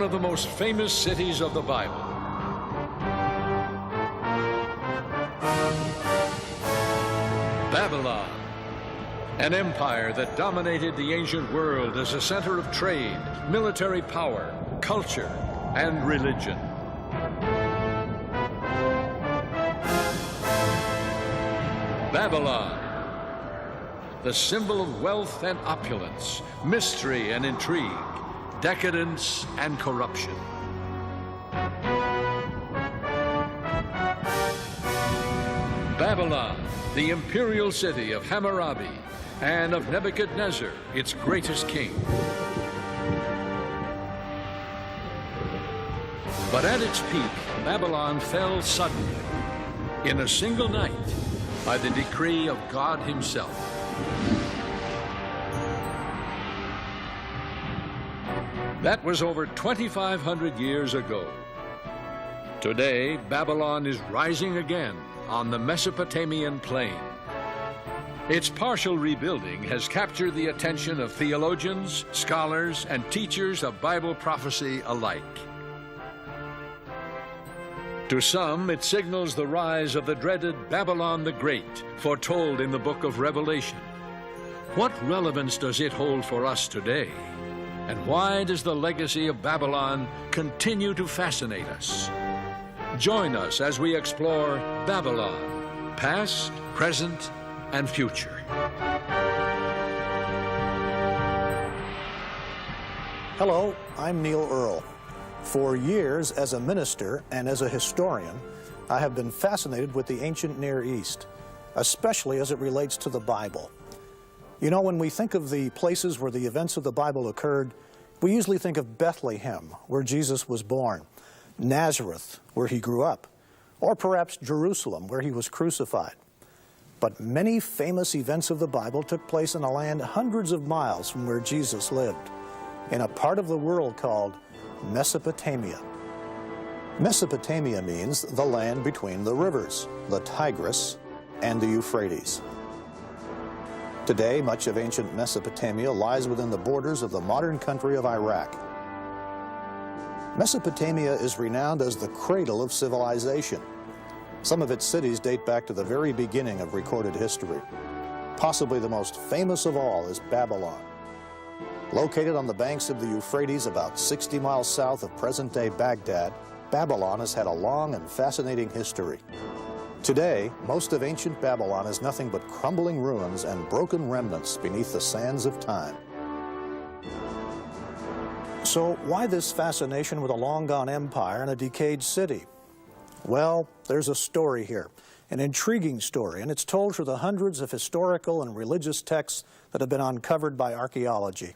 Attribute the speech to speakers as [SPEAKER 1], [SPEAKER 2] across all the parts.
[SPEAKER 1] of the most famous cities of the Bible. Babylon, an empire that dominated the ancient world as a center of trade, military power, culture, and religion. Babylon, the symbol of wealth and opulence, mystery and intrigue, decadence and corruption. Babylon, the imperial city of Hammurabi and of Nebuchadnezzar, its greatest king. But at its peak, Babylon fell suddenly, in a single night, by the decree of God himself. That was over 2,500 years ago. Today, Babylon is rising again on the Mesopotamian plain. Its partial rebuilding has captured the attention of theologians, scholars, and teachers of Bible prophecy alike. To some, it signals the rise of the dreaded Babylon the Great, foretold in the book of Revelation. What relevance does it hold for us today? And why does the legacy of Babylon continue to fascinate us? Join us as we explore Babylon, past, present, and future.
[SPEAKER 2] Hello, I'm Neil Earl. For years, as a minister and as a historian, I have been fascinated with the ancient Near East, especially as it relates to the Bible. You know, when we think of the places where the events of the Bible occurred, we usually think of Bethlehem, where Jesus was born, Nazareth, where he grew up, or perhaps Jerusalem, where he was crucified. But many famous events of the Bible took place in a land hundreds of miles from where Jesus lived, in a part of the world called Mesopotamia. Mesopotamia means the land between the rivers, the Tigris and the Euphrates. Today, much of ancient Mesopotamia lies within the borders of the modern country of Iraq. Mesopotamia is renowned as the cradle of civilization. Some of its cities date back to the very beginning of recorded history. Possibly the most famous of all is Babylon. Located on the banks of the Euphrates about 60 miles south of present-day Baghdad, Babylon has had a long and fascinating history. Today, most of ancient Babylon is nothing but crumbling ruins and broken remnants beneath the sands of time. So why this fascination with a long-gone empire and a decayed city? Well, there's a story here, an intriguing story, and it's told through the hundreds of historical and religious texts that have been uncovered by archaeology.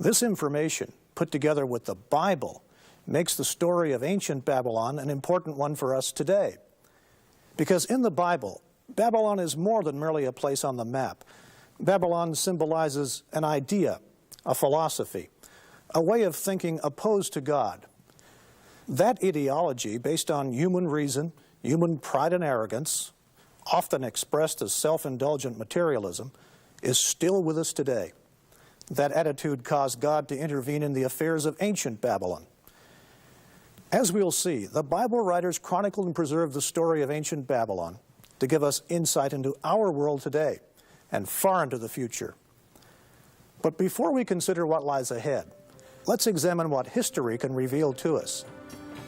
[SPEAKER 2] This information, put together with the Bible, makes the story of ancient Babylon an important one for us today. Because in the Bible, Babylon is more than merely a place on the map. Babylon symbolizes an idea, a philosophy, a way of thinking opposed to God. That ideology, based on human reason, human pride and arrogance, often expressed as self-indulgent materialism, is still with us today. That attitude caused God to intervene in the affairs of ancient Babylon. As we'll see, the Bible writers chronicled and preserved the story of ancient Babylon to give us insight into our world today and far into the future. But before we consider what lies ahead, let's examine what history can reveal to us.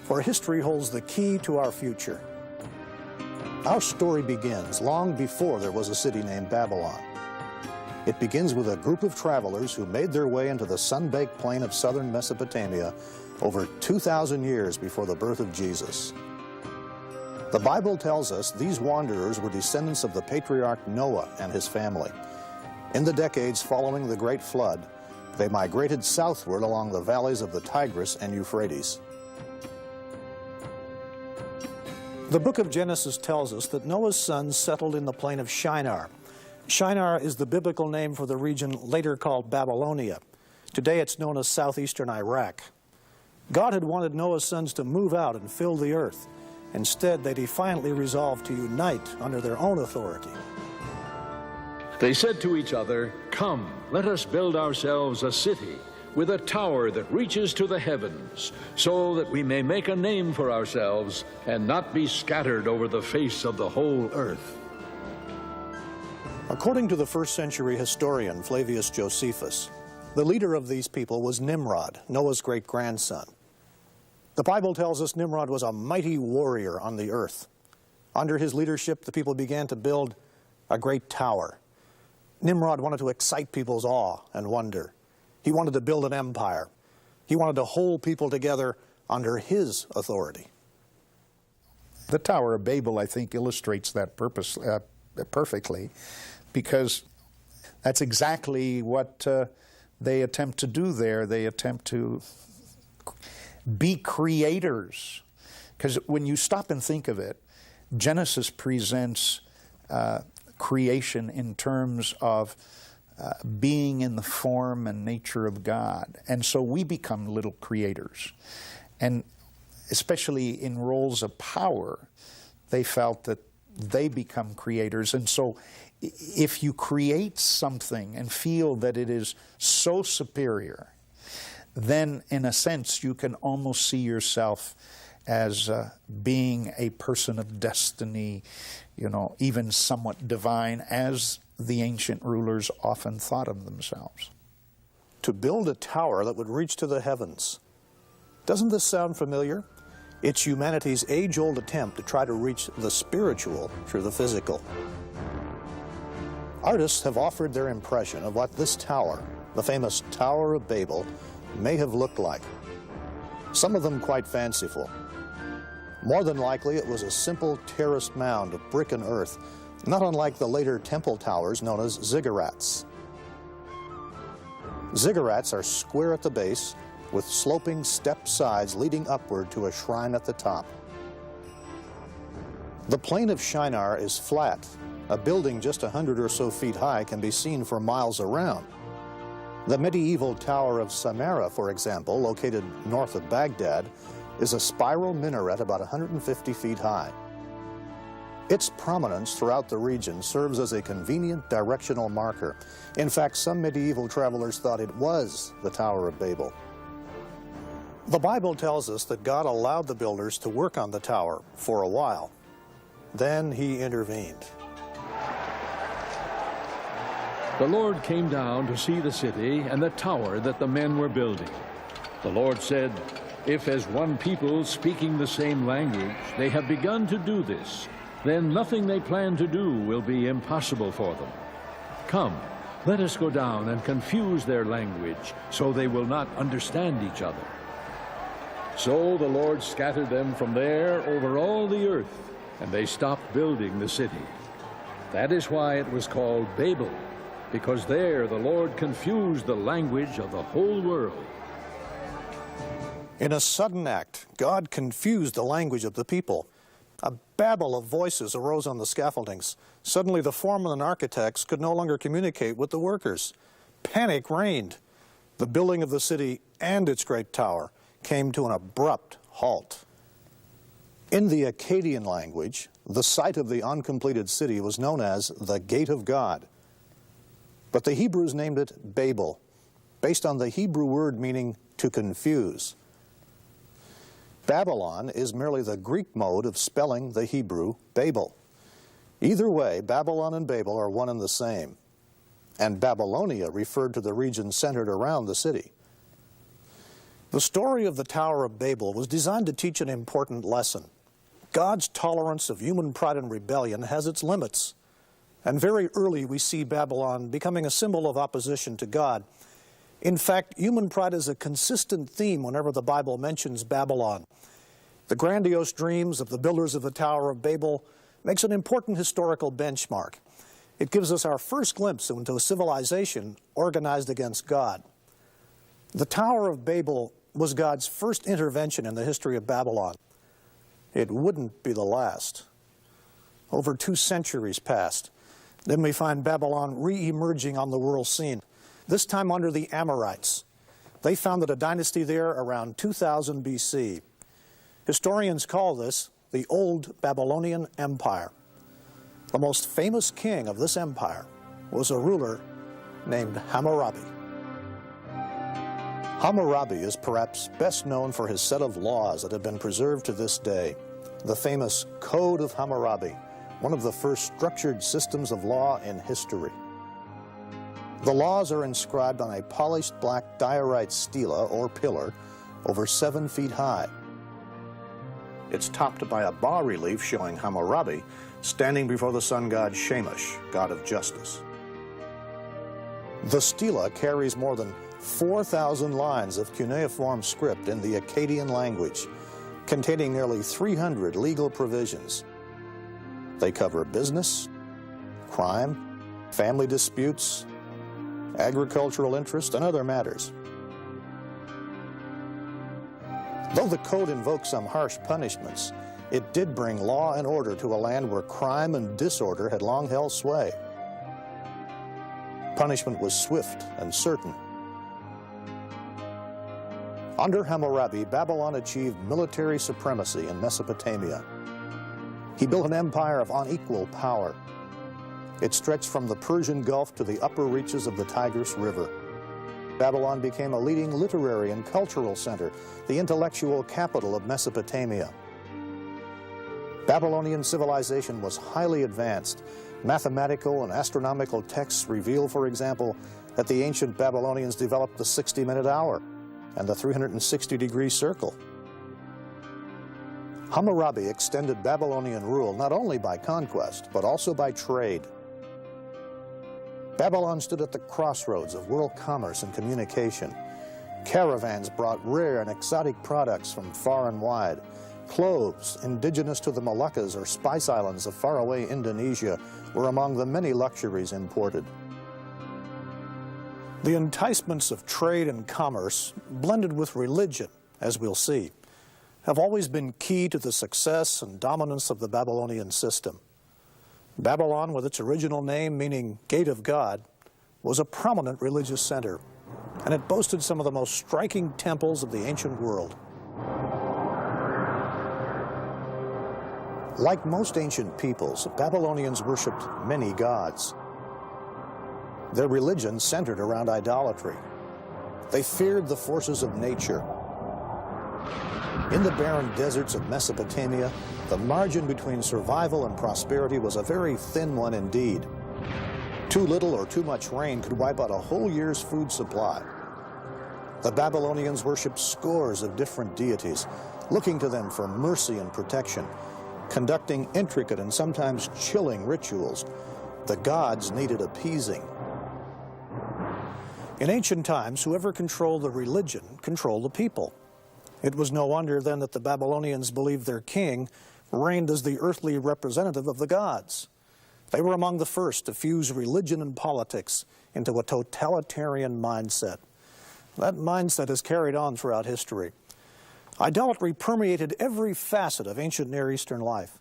[SPEAKER 2] For history holds the key to our future. Our story begins long before there was a city named Babylon. It begins with a group of travelers who made their way into the sun-baked plain of southern Mesopotamia over 2,000 years before the birth of Jesus. The Bible tells us these wanderers were descendants of the patriarch Noah and his family. In the decades following the Great Flood, they migrated southward along the valleys of the Tigris and Euphrates. The book of Genesis tells us that Noah's sons settled in the plain of Shinar. Shinar is the biblical name for the region later called Babylonia. Today it's known as southeastern Iraq. God had wanted Noah's sons to move out and fill the earth. Instead, they defiantly resolved to unite under their own authority.
[SPEAKER 1] They said to each other, "Come, let us build ourselves a city with a tower that reaches to the heavens, so that we may make a name for ourselves and not be scattered over the face of the whole earth.
[SPEAKER 2] According to the first century historian Flavius Josephus, the leader of these people was Nimrod, Noah's great-grandson. The Bible tells us Nimrod was a mighty warrior on the earth. Under his leadership, the people began to build a great tower. Nimrod wanted to excite people's awe and wonder. He wanted to build an empire. He wanted to hold people together under his authority.
[SPEAKER 3] The Tower of Babel, I think, illustrates that purpose perfectly, because that's exactly what they attempt to do there. They attempt to be creators. Because when you stop and think of it, Genesis presents creation in terms of being in the form and nature of God. And so we become little creators. And especially in roles of power, they felt that they become creators. And so if you create something and feel that it is so superior, then in a sense you can almost see yourself as being a person of destiny, you know, even somewhat divine, as the ancient rulers often thought of themselves.
[SPEAKER 2] To build a tower that would reach to the heavens. Doesn't this sound familiar? It's humanity's age-old attempt to try to reach the spiritual through the physical. Artists have offered their impression of what this tower, the famous Tower of Babel, may have looked like. Some of them quite fanciful. More than likely, it was a simple terraced mound of brick and earth, not unlike the later temple towers known as ziggurats. Ziggurats are square at the base, with sloping step sides leading upward to a shrine at the top. The plain of Shinar is flat. A building just 100 or so feet high can be seen for miles around. The medieval Tower of Samarra, for example, located north of Baghdad, is a spiral minaret about 150 feet high. Its prominence throughout the region serves as a convenient directional marker. In fact, some medieval travelers thought it was the Tower of Babel. The Bible tells us that God allowed the builders to work on the tower for a while. Then he intervened.
[SPEAKER 1] The Lord came down to see the city and the tower that the men were building. The Lord said, "If as one people speaking the same language they have begun to do this, then nothing they plan to do will be impossible for them. Come, let us go down and confuse their language, so they will not understand each other." So the Lord scattered them from there over all the earth, and they stopped building the city. That is why it was called Babel, because there the Lord confused the language of the whole world.
[SPEAKER 2] In a sudden act, God confused the language of the people. A babel of voices arose on the scaffoldings. Suddenly the foremen and architects could no longer communicate with the workers. Panic reigned. The building of the city and its great tower came to an abrupt halt. In the Akkadian language, the site of the uncompleted city was known as the Gate of God. But the Hebrews named it Babel, based on the Hebrew word meaning to confuse. Babylon is merely the Greek mode of spelling the Hebrew Babel. Either way, Babylon and Babel are one and the same. And Babylonia referred to the region centered around the city. The story of the Tower of Babel was designed to teach an important lesson. God's tolerance of human pride and rebellion has its limits. And very early we see Babylon becoming a symbol of opposition to God. In fact, human pride is a consistent theme whenever the Bible mentions Babylon. The grandiose dreams of the builders of the Tower of Babel makes an important historical benchmark. It gives us our first glimpse into a civilization organized against God. The Tower of Babel was God's first intervention in the history of Babylon. It wouldn't be the last. Over 2 centuries passed. Then we find Babylon re-emerging on the world scene, this time under the Amorites. They founded a dynasty there around 2000 BC. Historians call this the Old Babylonian Empire. The most famous king of this empire was a ruler named Hammurabi. Hammurabi is perhaps best known for his set of laws that have been preserved to this day. The famous Code of Hammurabi, one of the first structured systems of law in history. The laws are inscribed on a polished black diorite stela or pillar over 7 feet high. It's topped by a bas-relief showing Hammurabi standing before the sun god Shamash, god of justice. The stela carries more than 4,000 lines of cuneiform script in the Akkadian language, containing nearly 300 legal provisions. They cover business, crime, family disputes, agricultural interest, and other matters. Though the code invoked some harsh punishments, it did bring law and order to a land where crime and disorder had long held sway. Punishment was swift and certain. Under Hammurabi, Babylon achieved military supremacy in Mesopotamia. He built an empire of unequal power. It stretched from the Persian Gulf to the upper reaches of the Tigris River. Babylon became a leading literary and cultural center, the intellectual capital of Mesopotamia. Babylonian civilization was highly advanced. Mathematical and astronomical texts reveal, for example, that the ancient Babylonians developed the 60-minute hour and the 360-degree circle. Hammurabi extended Babylonian rule not only by conquest, but also by trade. Babylon stood at the crossroads of world commerce and communication. Caravans brought rare and exotic products from far and wide. Cloves, indigenous to the Moluccas or Spice Islands of faraway Indonesia, were among the many luxuries imported. The enticements of trade and commerce, blended with religion, as we'll see, have always been key to the success and dominance of the Babylonian system. Babylon, with its original name meaning Gate of God, was a prominent religious center, and it boasted some of the most striking temples of the ancient world. Like most ancient peoples, Babylonians worshipped many gods. Their religion centered around idolatry. They feared the forces of nature. In the barren deserts of Mesopotamia, the margin between survival and prosperity was a very thin one indeed. Too little or too much rain could wipe out a whole year's food supply. The Babylonians worshipped scores of different deities, looking to them for mercy and protection, conducting intricate and sometimes chilling rituals. The gods needed appeasing. In ancient times, whoever controlled the religion controlled the people. It was no wonder then that the Babylonians believed their king reigned as the earthly representative of the gods. They were among the first to fuse religion and politics into a totalitarian mindset. That mindset is carried on throughout history. Idolatry permeated every facet of ancient Near Eastern life.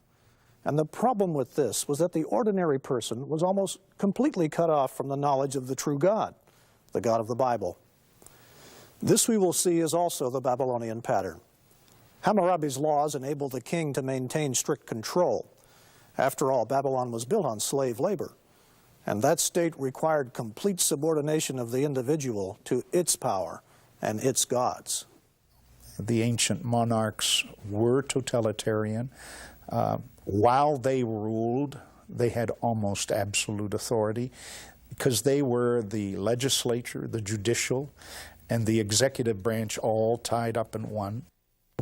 [SPEAKER 2] And the problem with this was that the ordinary person was almost completely cut off from the knowledge of the true God, the God of the Bible. This, we will see, is also the Babylonian pattern. Hammurabi's laws enabled the king to maintain strict control. After all, Babylon was built on slave labor, and that state required complete subordination of the individual to its power and its gods.
[SPEAKER 3] The ancient monarchs were totalitarian. While they ruled, they had almost absolute authority because they were the legislature, the judicial, and the executive branch all tied up in one.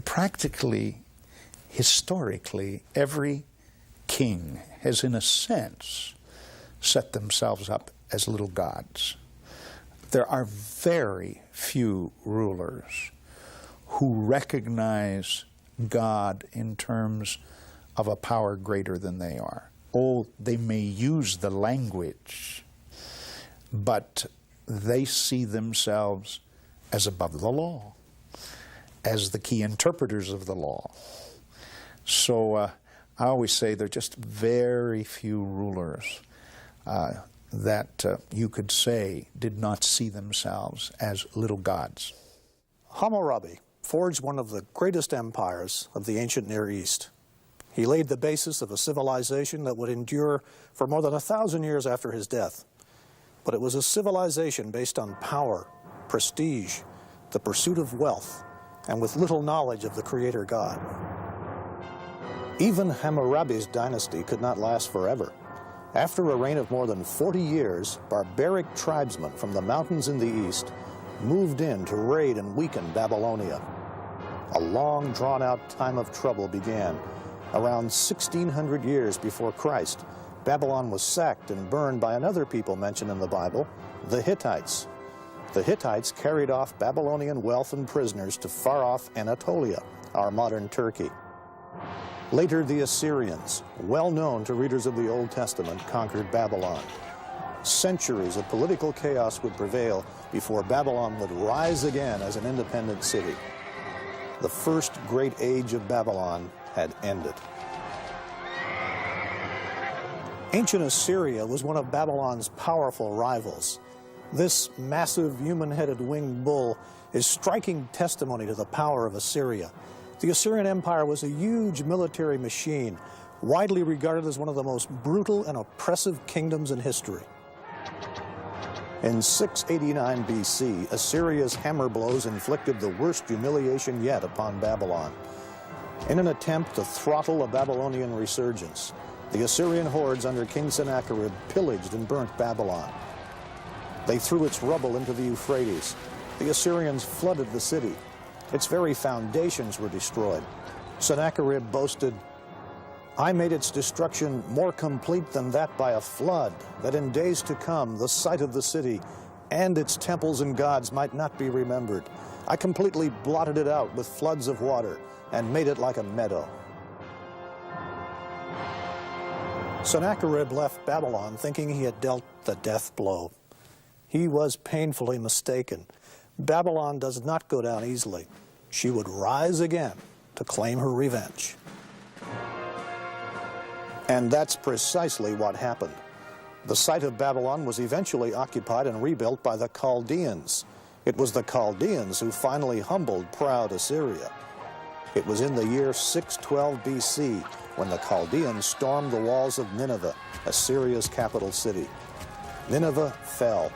[SPEAKER 3] Practically, historically, every king has, in a sense, set themselves up as little gods. There are very few rulers who recognize God in terms of a power greater than they are. Oh, they may use the language, but they see themselves as above the law, as the key interpreters of the law. So I always say there are just very few rulers that you could say did not see themselves as little gods.
[SPEAKER 2] Hammurabi forged one of the greatest empires of the ancient Near East. He laid the basis of a civilization that would endure for more than 1,000 years after his death. But it was a civilization based on power, prestige, the pursuit of wealth, and with little knowledge of the Creator God. Even Hammurabi's dynasty could not last forever. After a reign of more than 40 years, barbaric tribesmen from the mountains in the east moved in to raid and weaken Babylonia. A long, drawn-out time of trouble began. Around 1600 years before Christ, Babylon was sacked and burned by another people mentioned in the Bible, the Hittites. The Hittites carried off Babylonian wealth and prisoners to far-off Anatolia, our modern Turkey. Later, the Assyrians, well known to readers of the Old Testament, conquered Babylon. Centuries of political chaos would prevail before Babylon would rise again as an independent city. The first great age of Babylon had ended. Ancient Assyria was one of Babylon's powerful rivals. This massive human-headed winged bull is striking testimony to the power of Assyria. The Assyrian Empire was a huge military machine, widely regarded as one of the most brutal and oppressive kingdoms in history. In 689 BC, Assyria's hammer blows inflicted the worst humiliation yet upon Babylon. In an attempt to throttle a Babylonian resurgence, the Assyrian hordes under King Sennacherib pillaged and burnt Babylon. They threw its rubble into the Euphrates. The Assyrians flooded the city. Its very foundations were destroyed. Sennacherib boasted, "I made its destruction more complete than that by a flood, that in days to come the site of the city and its temples and gods might not be remembered. I completely blotted it out with floods of water and made it like a meadow." Sennacherib left Babylon thinking he had dealt the death blow. He was painfully mistaken. Babylon does not go down easily. She would rise again to claim her revenge. And that's precisely what happened. The site of Babylon was eventually occupied and rebuilt by the Chaldeans. It was the Chaldeans who finally humbled proud Assyria. It was in the year 612 BC when the Chaldeans stormed the walls of Nineveh, Assyria's capital city. Nineveh fell.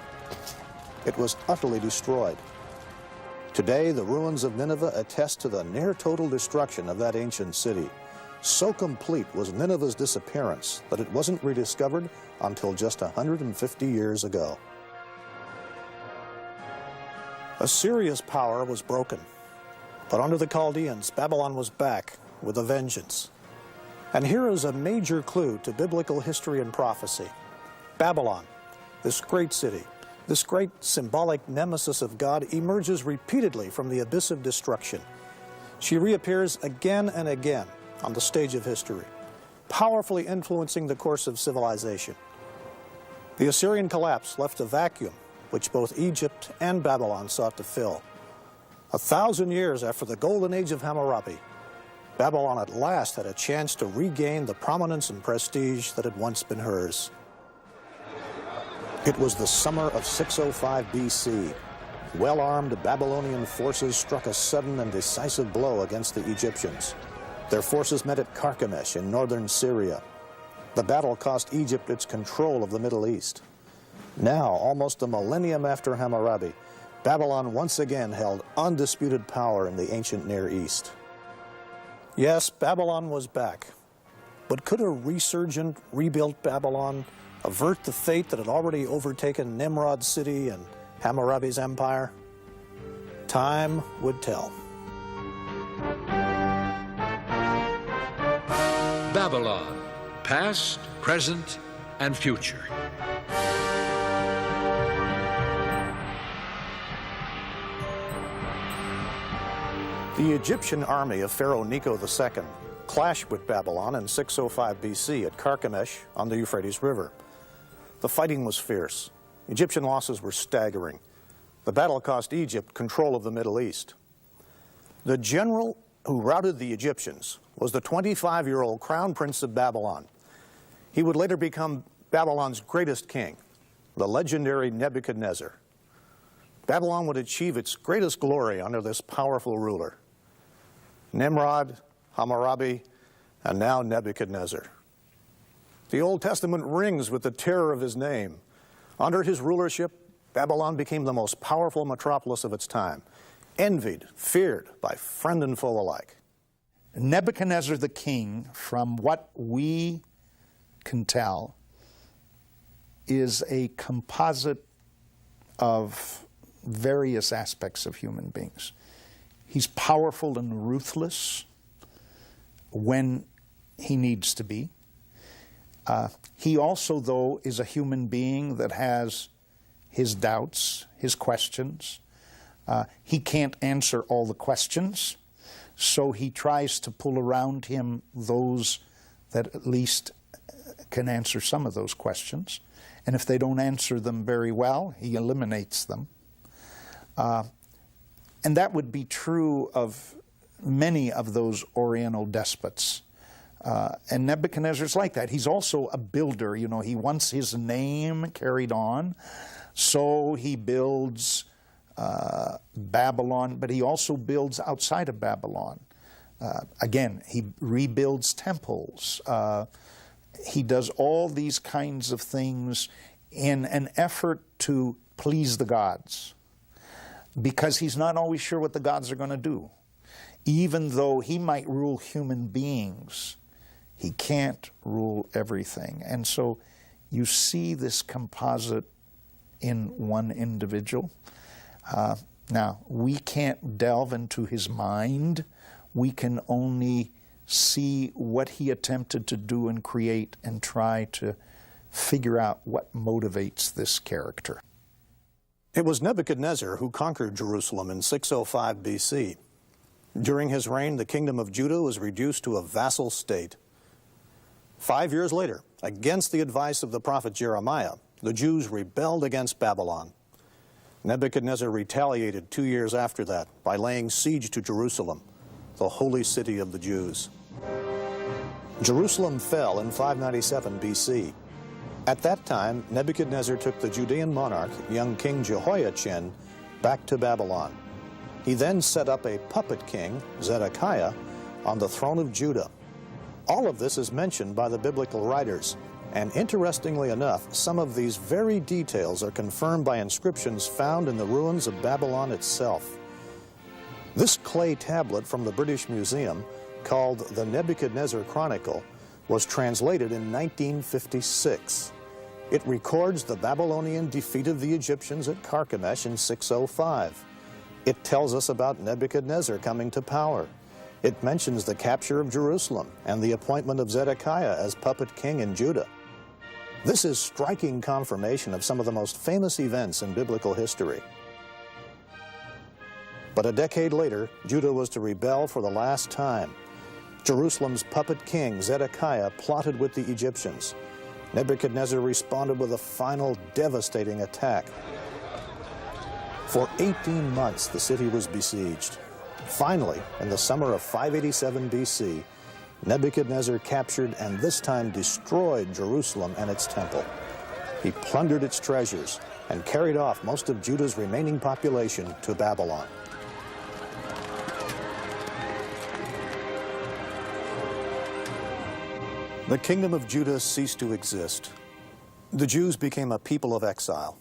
[SPEAKER 2] It was utterly destroyed. Today, the ruins of Nineveh attest to the near-total destruction of that ancient city. So complete was Nineveh's disappearance that it wasn't rediscovered until just 150 years ago. Assyria's power was broken, but under the Chaldeans, Babylon was back with a vengeance. And here is a major clue to biblical history and prophecy. Babylon, this great city, this great symbolic nemesis of God, emerges repeatedly from the abyss of destruction. She reappears again and again on the stage of history, powerfully influencing the course of civilization. The Assyrian collapse left a vacuum which both Egypt and Babylon sought to fill. 1,000 years after the golden age of Hammurabi, Babylon at last had a chance to regain the prominence and prestige that had once been hers. It was the summer of 605 BC. Well-armed Babylonian forces struck a sudden and decisive blow against the Egyptians. Their forces met at Carchemish in northern Syria. The battle cost Egypt its control of the Middle East. Now, almost a millennium after Hammurabi, Babylon once again held undisputed power in the ancient Near East. Yes, Babylon was back. But could a resurgent, rebuilt Babylon avert the fate that had already overtaken Nimrod's city and Hammurabi's empire? Time would tell.
[SPEAKER 1] Babylon, past, present, and future.
[SPEAKER 2] The Egyptian army of Pharaoh Necho II clashed with Babylon in 605 BC at Carchemish on the Euphrates River. The fighting was fierce. Egyptian losses were staggering. The battle cost Egypt control of the Middle East. The general who routed the Egyptians was the 25-year-old crown prince of Babylon. He would later become Babylon's greatest king, the legendary Nebuchadnezzar. Babylon would achieve its greatest glory under this powerful ruler. Nimrod, Hammurabi, and now Nebuchadnezzar. The Old Testament rings with the terror of his name. Under his rulership, Babylon became the most powerful metropolis of its time. envied, feared by friend and foe alike.
[SPEAKER 3] Nebuchadnezzar the king, from what we can tell, is a composite of various aspects of human beings. He's powerful and ruthless when he needs to be. He also, though, is a human being that has his doubts, his questions. He can't answer all the questions, so he tries to pull around him those that at least can answer some of those questions. And if they don't answer them very well, he eliminates them. And that would be true of many of those Oriental despots. And Nebuchadnezzar's like that. He's also a builder. You know, he wants his name carried on, so he builds Babylon, but he also builds outside of Babylon. Again, he rebuilds temples. He does all these kinds of things in an effort to please the gods, because he's not always sure what the gods are going to do. Even though he might rule human beings, he can't rule everything. And so you see this composite in one individual. Now, we can't delve into his mind. We can only see what he attempted to do and create and try to figure out what motivates this character.
[SPEAKER 2] It was Nebuchadnezzar who conquered Jerusalem in 605 BC. During his reign, the kingdom of Judah was reduced to a vassal state. 5 years later, against the advice of the prophet Jeremiah, the Jews rebelled against Babylon. Nebuchadnezzar retaliated 2 years after that by laying siege to Jerusalem, the holy city of the Jews. Jerusalem fell in 597 BC. At that time, Nebuchadnezzar took the Judean monarch, young King Jehoiachin, back to Babylon. He then set up a puppet king, Zedekiah, on the throne of Judah. All of this is mentioned by the biblical writers, and interestingly enough, some of these very details are confirmed by inscriptions found in the ruins of Babylon itself. This clay tablet from the British Museum, called the Nebuchadnezzar Chronicle, was translated in 1956. It records the Babylonian defeat of the Egyptians at Carchemish in 605. It tells us about Nebuchadnezzar coming to power. It mentions the capture of Jerusalem and the appointment of Zedekiah as puppet king in Judah. This is striking confirmation of some of the most famous events in biblical history. But a decade later, Judah was to rebel for the last time. Jerusalem's puppet king, Zedekiah, plotted with the Egyptians. Nebuchadnezzar responded with a final devastating attack. For 18 months, the city was besieged. Finally, in the summer of 587 BC, Nebuchadnezzar captured and this time destroyed Jerusalem and its temple. He plundered its treasures and carried off most of Judah's remaining population to Babylon. The kingdom of Judah ceased to exist. The Jews became a people of exile.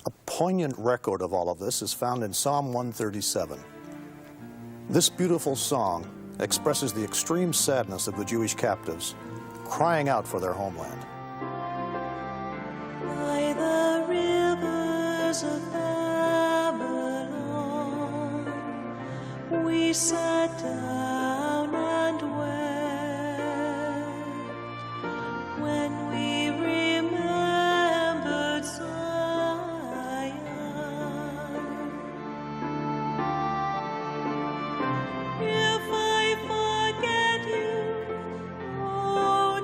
[SPEAKER 2] A poignant record of all of this is found in Psalm 137. This beautiful song expresses the extreme sadness of the Jewish captives, crying out for their homeland.
[SPEAKER 4] By the rivers of Babylon, we sat down and wept when we remembered Zion. If I forget you, O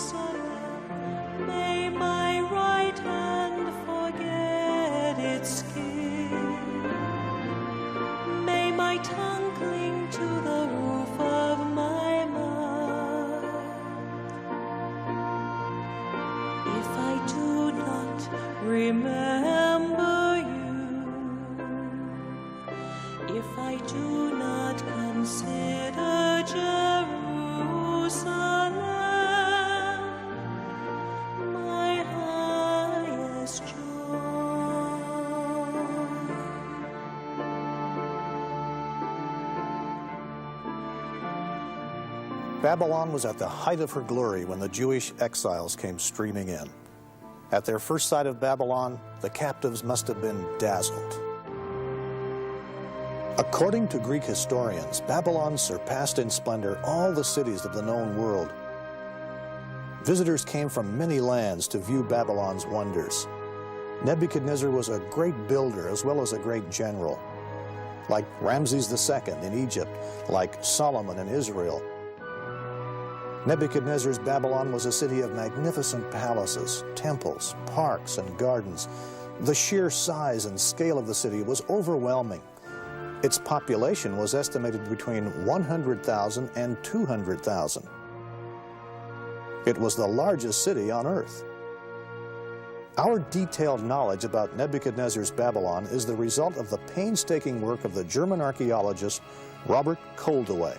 [SPEAKER 4] Jerusalem, may my right hand forget its king. May my tongue cling
[SPEAKER 2] Babylon was at the height of her glory when the Jewish exiles came streaming in. At their first sight of Babylon, the captives must have been dazzled. According to Greek historians, Babylon surpassed in splendor all the cities of the known world. Visitors came from many lands to view Babylon's wonders. Nebuchadnezzar was a great builder as well as a great general, like Ramses II in Egypt, like Solomon in Israel. Nebuchadnezzar's Babylon was a city of magnificent palaces, temples, parks, and gardens. The sheer size and scale of the city was overwhelming. Its population was estimated between 100,000 and 200,000. It was the largest city on earth. Our detailed knowledge about Nebuchadnezzar's Babylon is the result of the painstaking work of the German archaeologist Robert Koldewey.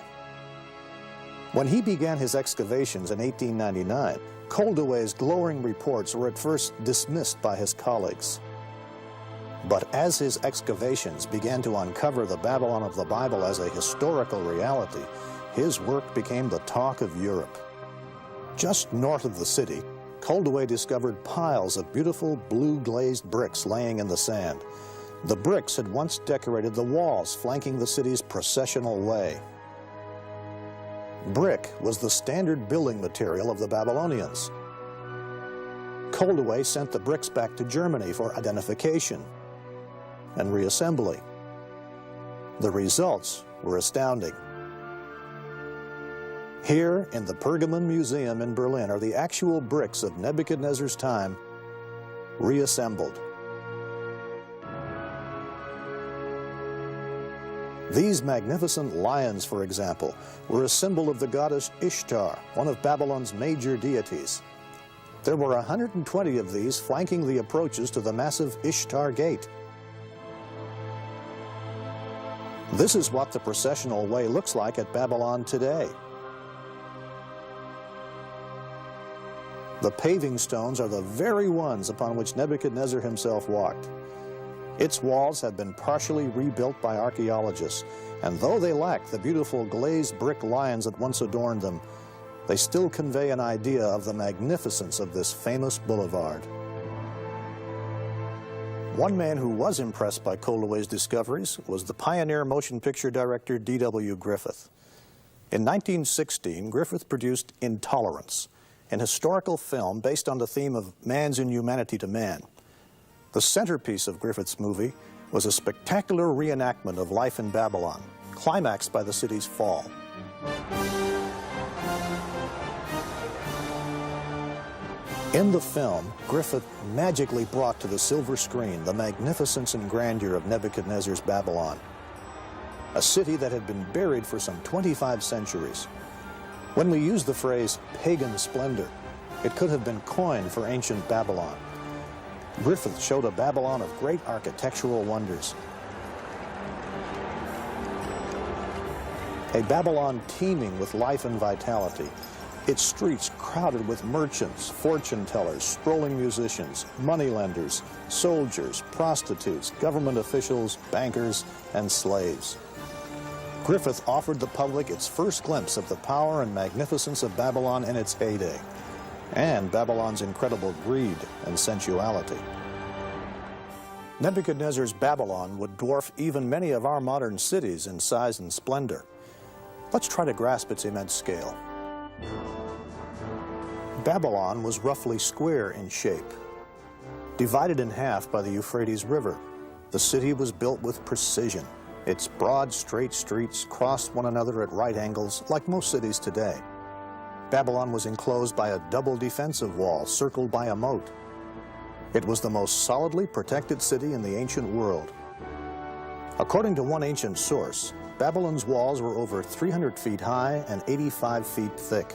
[SPEAKER 2] When he began his excavations in 1899, Koldewey's glowing reports were at first dismissed by his colleagues. But as his excavations began to uncover the Babylon of the Bible as a historical reality, his work became the talk of Europe. Just north of the city, Koldewey discovered piles of beautiful blue glazed bricks laying in the sand. The bricks had once decorated the walls flanking the city's processional way. Brick was the standard building material of the Babylonians. Koldewey sent the bricks back to Germany for identification and reassembly. The results were astounding. Here in the Pergamon Museum in Berlin are the actual bricks of Nebuchadnezzar's time reassembled. These magnificent lions, for example, were a symbol of the goddess Ishtar, one of Babylon's major deities. There were 120 of these flanking the approaches to the massive Ishtar Gate. This is what the processional way looks like at Babylon today. The paving stones are the very ones upon which Nebuchadnezzar himself walked. Its walls have been partially rebuilt by archaeologists, and though they lack the beautiful glazed brick lions that once adorned them, they still convey an idea of the magnificence of this famous boulevard. One man who was impressed by Koldewey's discoveries was the pioneer motion picture director D.W. Griffith. In 1916, Griffith produced Intolerance, an historical film based on the theme of man's inhumanity to man. The centerpiece of Griffith's movie was a spectacular reenactment of life in Babylon, climaxed by the city's fall. In the film, Griffith magically brought to the silver screen the magnificence and grandeur of Nebuchadnezzar's Babylon, a city that had been buried for some 25 centuries. When we use the phrase pagan splendor, it could have been coined for ancient Babylon. Griffith showed a Babylon of great architectural wonders. A Babylon teeming with life and vitality, its streets crowded with merchants, fortune tellers, strolling musicians, moneylenders, soldiers, prostitutes, government officials, bankers, and slaves. Griffith offered the public its first glimpse of the power and magnificence of Babylon in its heyday, and Babylon's incredible greed and sensuality. Nebuchadnezzar's Babylon would dwarf even many of our modern cities in size and splendor. Let's try to grasp its immense scale. Babylon was roughly square in shape. Divided in half by the Euphrates River, the city was built with precision. Its broad, straight streets crossed one another at right angles, like most cities today. Babylon was enclosed by a double defensive wall circled by a moat. It was the most solidly protected city in the ancient world. According to one ancient source, Babylon's walls were over 300 feet high and 85 feet thick.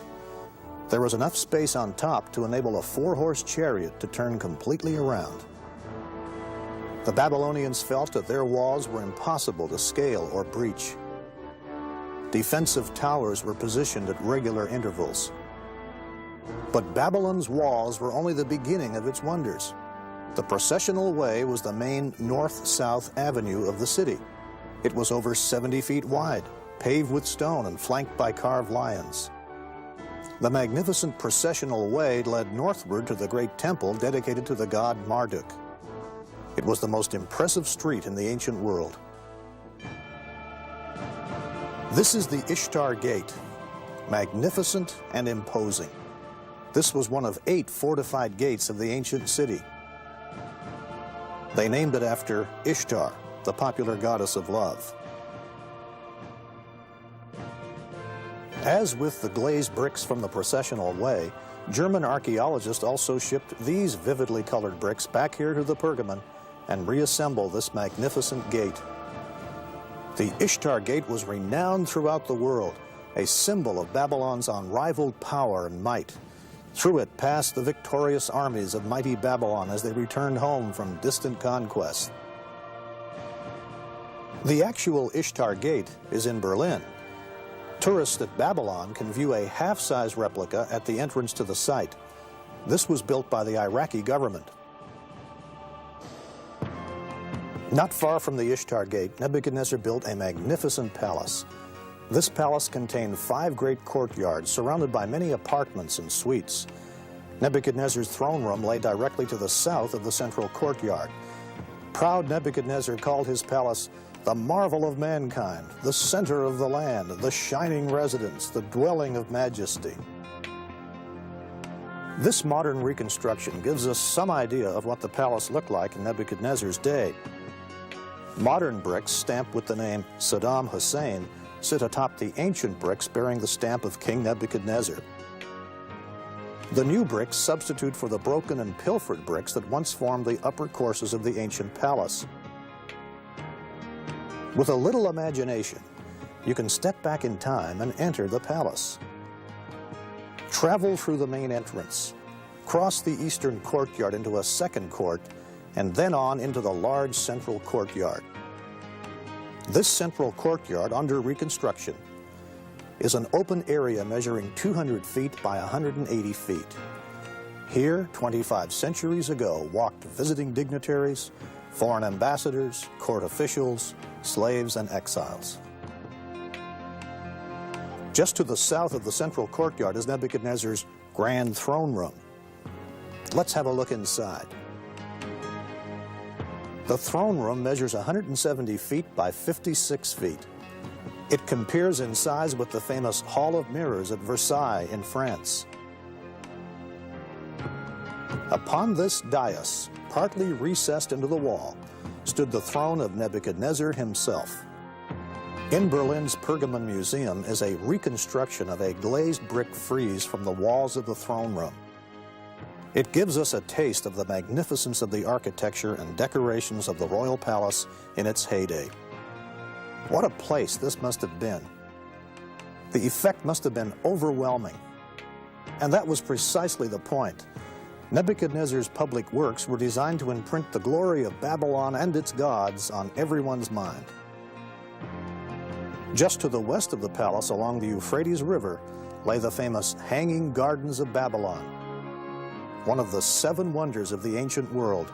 [SPEAKER 2] There was enough space on top to enable a 4-horse chariot to turn completely around. The Babylonians felt that their walls were impossible to scale or breach. Defensive towers were positioned at regular intervals. But Babylon's walls were only the beginning of its wonders. The processional way was the main north-south avenue of the city. It was over 70 feet wide, paved with stone and flanked by carved lions. The magnificent processional way led northward to the great temple dedicated to the god Marduk. It was the most impressive street in the ancient world. This is the Ishtar Gate, magnificent and imposing. This was one of 8 fortified gates of the ancient city. They named it after Ishtar, the popular goddess of love. As with the glazed bricks from the processional way, German archaeologists also shipped these vividly colored bricks back here to the Pergamon and reassembled this magnificent gate. The Ishtar Gate was renowned throughout the world, a symbol of Babylon's unrivaled power and might. Through it passed the victorious armies of mighty Babylon as they returned home from distant conquest. The actual Ishtar Gate is in Berlin. Tourists at Babylon can view a half-size replica at the entrance to the site. This was built by the Iraqi government. Not far from the Ishtar Gate, Nebuchadnezzar built a magnificent palace. This palace contained 5 great courtyards surrounded by many apartments and suites. Nebuchadnezzar's throne room lay directly to the south of the central courtyard. Proud Nebuchadnezzar called his palace the marvel of mankind, the center of the land, the shining residence, the dwelling of majesty. This modern reconstruction gives us some idea of what the palace looked like in Nebuchadnezzar's day. Modern bricks stamped with the name Saddam Hussein sit atop the ancient bricks bearing the stamp of King Nebuchadnezzar. The new bricks substitute for the broken and pilfered bricks that once formed the upper courses of the ancient palace. With a little imagination, you can step back in time and enter the palace. Travel through the main entrance, cross the eastern courtyard into a second court, and then on into the large central courtyard. This central courtyard, under reconstruction, is an open area measuring 200 feet by 180 feet. Here, 25 centuries ago, walked visiting dignitaries, foreign ambassadors, court officials, slaves, and exiles. Just to the south of the central courtyard is Nebuchadnezzar's grand throne room. Let's have a look inside. The throne room measures 170 feet by 56 feet. It compares in size with the famous Hall of Mirrors at Versailles in France. Upon this dais, partly recessed into the wall, stood the throne of Nebuchadnezzar himself. In Berlin's Pergamon Museum is a reconstruction of a glazed brick frieze from the walls of the throne room. It gives us a taste of the magnificence of the architecture and decorations of the royal palace in its heyday. What a place this must have been. The effect must have been overwhelming. And that was precisely the point. Nebuchadnezzar's public works were designed to imprint the glory of Babylon and its gods on everyone's mind. Just to the west of the palace along the Euphrates River lay the famous Hanging Gardens of Babylon, one of the 7 wonders of the ancient world.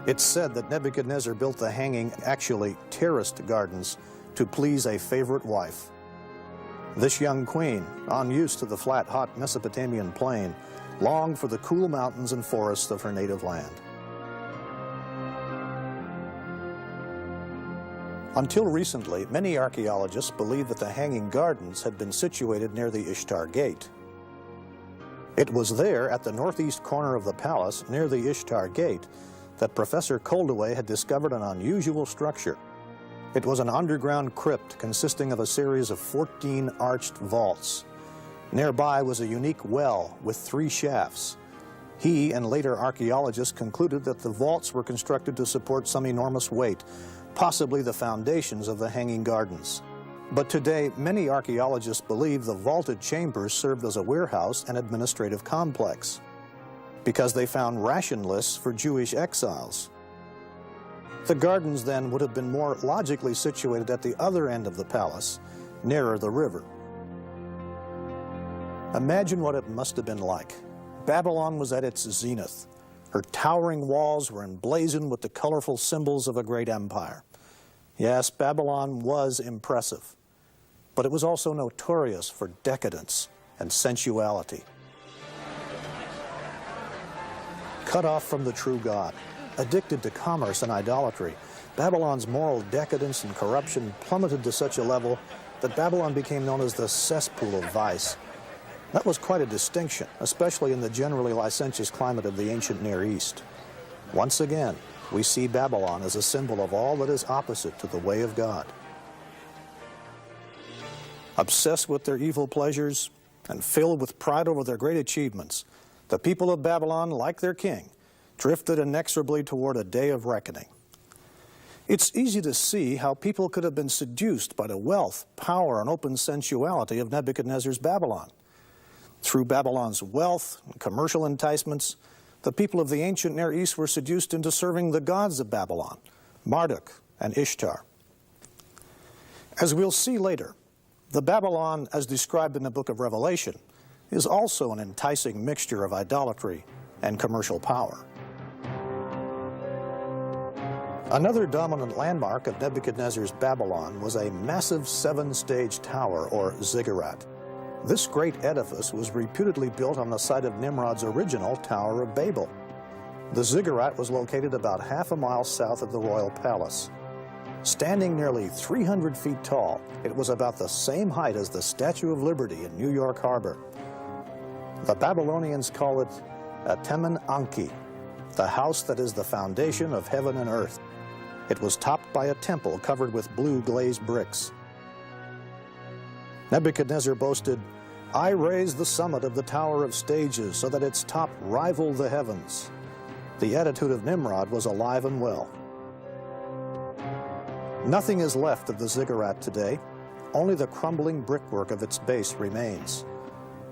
[SPEAKER 2] It's said that Nebuchadnezzar built the hanging, actually terraced gardens to please a favorite wife. This young queen, unused to the flat, hot Mesopotamian plain, longed for the cool mountains and forests of her native land. Until recently, many archaeologists believed that the Hanging Gardens had been situated near the Ishtar Gate. It was there, at the northeast corner of the palace, near the Ishtar Gate, that Professor Koldewey had discovered an unusual structure. It was an underground crypt consisting of a series of 14 arched vaults. Nearby was a unique well with 3 shafts. He and later archaeologists concluded that the vaults were constructed to support some enormous weight, possibly the foundations of the Hanging Gardens. But today, many archaeologists believe the vaulted chambers served as a warehouse and administrative complex, because they found ration lists for Jewish exiles. The gardens then would have been more logically situated at the other end of the palace, nearer the river. Imagine what it must have been like. Babylon was at its zenith. Her towering walls were emblazoned with the colorful symbols of a great empire. Yes, Babylon was impressive, but it was also notorious for decadence and sensuality. Cut off from the true God, addicted to commerce and idolatry, Babylon's moral decadence and corruption plummeted to such a level that Babylon became known as the cesspool of vice. That was quite a distinction, especially in the generally licentious climate of the ancient Near East. Once again, we see Babylon as a symbol of all that is opposite to the way of God. Obsessed with their evil pleasures and filled with pride over their great achievements, the people of Babylon, like their king, drifted inexorably toward a day of reckoning. It's easy to see how people could have been seduced by the wealth, power, and open sensuality of Nebuchadnezzar's Babylon. Through Babylon's wealth and commercial enticements, the people of the ancient Near East were seduced into serving the gods of Babylon, Marduk and Ishtar. As we'll see later, the Babylon, as described in the book of Revelation, is also an enticing mixture of idolatry and commercial power. Another dominant landmark of Nebuchadnezzar's Babylon was a massive 7-stage tower, or ziggurat. This great edifice was reputedly built on the site of Nimrod's original Tower of Babel. The ziggurat was located about half a mile south of the royal palace. Standing nearly 300 feet tall, it was about the same height as the Statue of Liberty in New York Harbor. The Babylonians call it Atemen Anki, the house that is the foundation of heaven and earth. It was topped by a temple covered with blue glazed bricks. Nebuchadnezzar boasted, "I raised the summit of the Tower of Stages so that its top rivaled the heavens." The attitude of Nimrod was alive and well. Nothing is left of the ziggurat today. Only the crumbling brickwork of its base remains.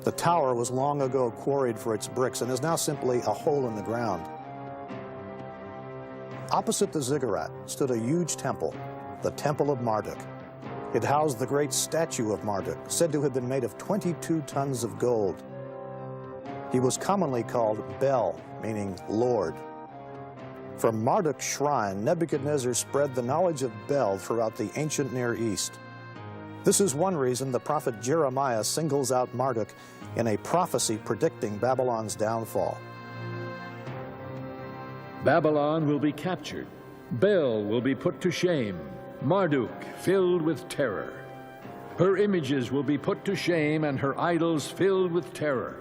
[SPEAKER 2] The tower was long ago quarried for its bricks and is now simply a hole in the ground. Opposite the ziggurat stood a huge temple, the Temple of Marduk. It housed the great statue of Marduk, said to have been made of 22 tons of gold. He was commonly called Bel, meaning Lord. From Marduk's shrine, Nebuchadnezzar spread the knowledge of Bel throughout the ancient Near East. This is one reason the prophet Jeremiah singles out Marduk in a prophecy predicting Babylon's downfall.
[SPEAKER 1] Babylon will be captured. Bel will be put to shame. Marduk filled with terror. Her images will be put to shame and her idols filled with terror.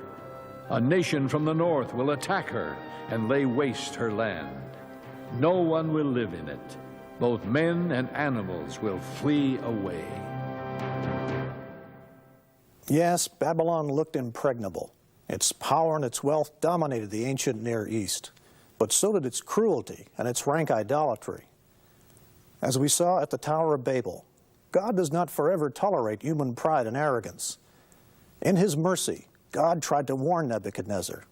[SPEAKER 1] A nation from the north will attack her and lay waste her land. No one will live in it. Both men and animals will flee away.
[SPEAKER 2] Yes, Babylon looked impregnable. Its power and its wealth dominated the ancient Near East, but so did its cruelty and its rank idolatry. As we saw at the Tower of Babel, God does not forever tolerate human pride and arrogance. In his mercy, God tried to warn Nebuchadnezzar.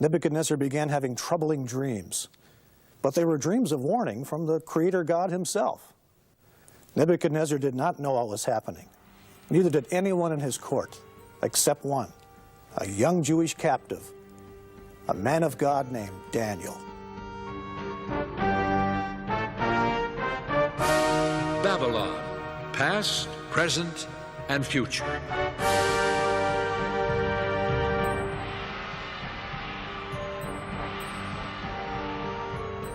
[SPEAKER 2] Nebuchadnezzar began having troubling dreams, but they were dreams of warning from the Creator God himself. Nebuchadnezzar did not know what was happening. Neither did anyone in his court, except one, a young Jewish captive, a man of God named Daniel.
[SPEAKER 1] Babylon, past, present, and future.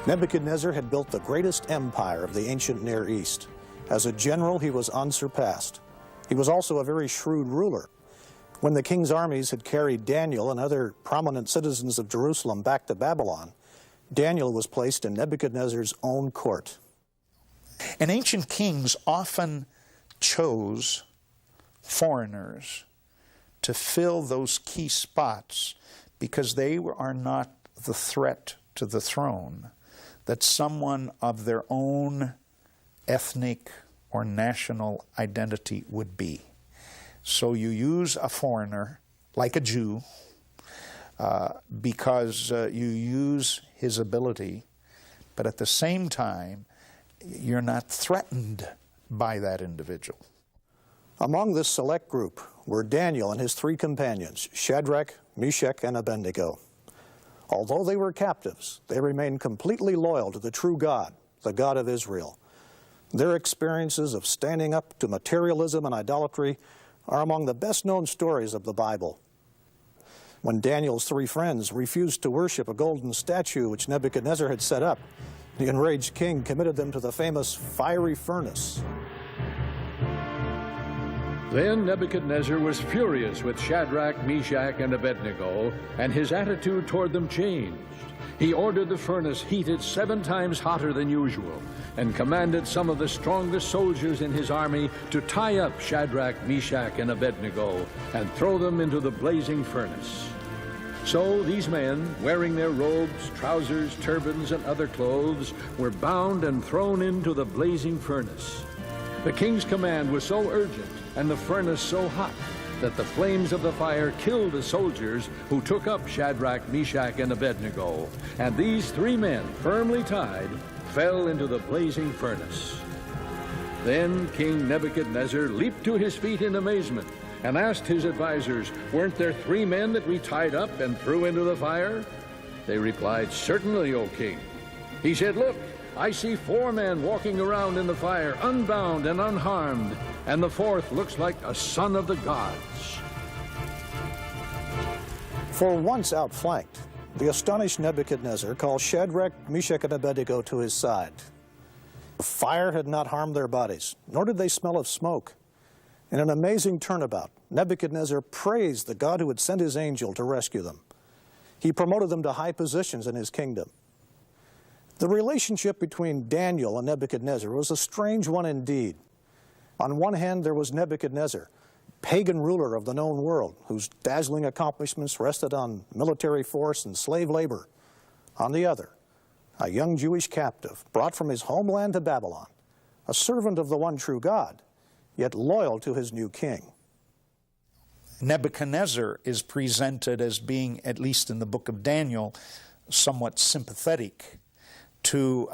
[SPEAKER 2] Nebuchadnezzar had built the greatest empire of the ancient Near East. As a general, he was unsurpassed. He was also a very shrewd ruler. When the king's armies had carried Daniel and other prominent citizens of Jerusalem back to Babylon, Daniel was placed in Nebuchadnezzar's own court.
[SPEAKER 3] And ancient kings often chose foreigners to fill those key spots because they are not the threat to the throne that someone of their own ethnic or national identity would be. So you use a foreigner, like a Jew, because you use his ability, but at the same time, you're not threatened by that individual.
[SPEAKER 2] Among this select group were Daniel and his 3 companions, Shadrach, Meshach, and Abednego. Although they were captives, they remained completely loyal to the true God, the God of Israel. Their experiences of standing up to materialism and idolatry are among the best-known stories of the Bible. When Daniel's three friends refused to worship a golden statue which Nebuchadnezzar had set up, the enraged king committed them to the famous fiery furnace.
[SPEAKER 1] Then Nebuchadnezzar was furious with Shadrach, Meshach, and Abednego, and his attitude toward them changed. He ordered the furnace heated 7 times hotter than usual, and commanded some of the strongest soldiers in his army to tie up Shadrach, Meshach, and Abednego and throw them into the blazing furnace. So these men, wearing their robes, trousers, turbans, and other clothes, were bound and thrown into the blazing furnace. The king's command was so urgent and the furnace so hot that the flames of the fire killed the soldiers who took up Shadrach, Meshach, and Abednego. And these 3 men, firmly tied, fell into the blazing furnace. Then King Nebuchadnezzar leaped to his feet in amazement and asked his advisors, "Weren't there 3 men that we tied up and threw into the fire?" They replied, "Certainly, O king." He said, "Look, I see 4 men walking around in the fire, unbound and unharmed, and the 4th looks like a son of the gods."
[SPEAKER 2] For once outflanked, the astonished Nebuchadnezzar called Shadrach, Meshach, and Abednego to his side. The fire had not harmed their bodies, nor did they smell of smoke. In an amazing turnabout, Nebuchadnezzar praised the God who had sent his angel to rescue them. He promoted them to high positions in his kingdom. The relationship between Daniel and Nebuchadnezzar was a strange one indeed. On one hand, there was Nebuchadnezzar, pagan ruler of the known world, whose dazzling accomplishments rested on military force and slave labor. On the other, a young Jewish captive brought from his homeland to Babylon, a servant of the one true God, yet loyal to his new king.
[SPEAKER 3] Nebuchadnezzar is presented as being, at least in the book of Daniel, somewhat sympathetic to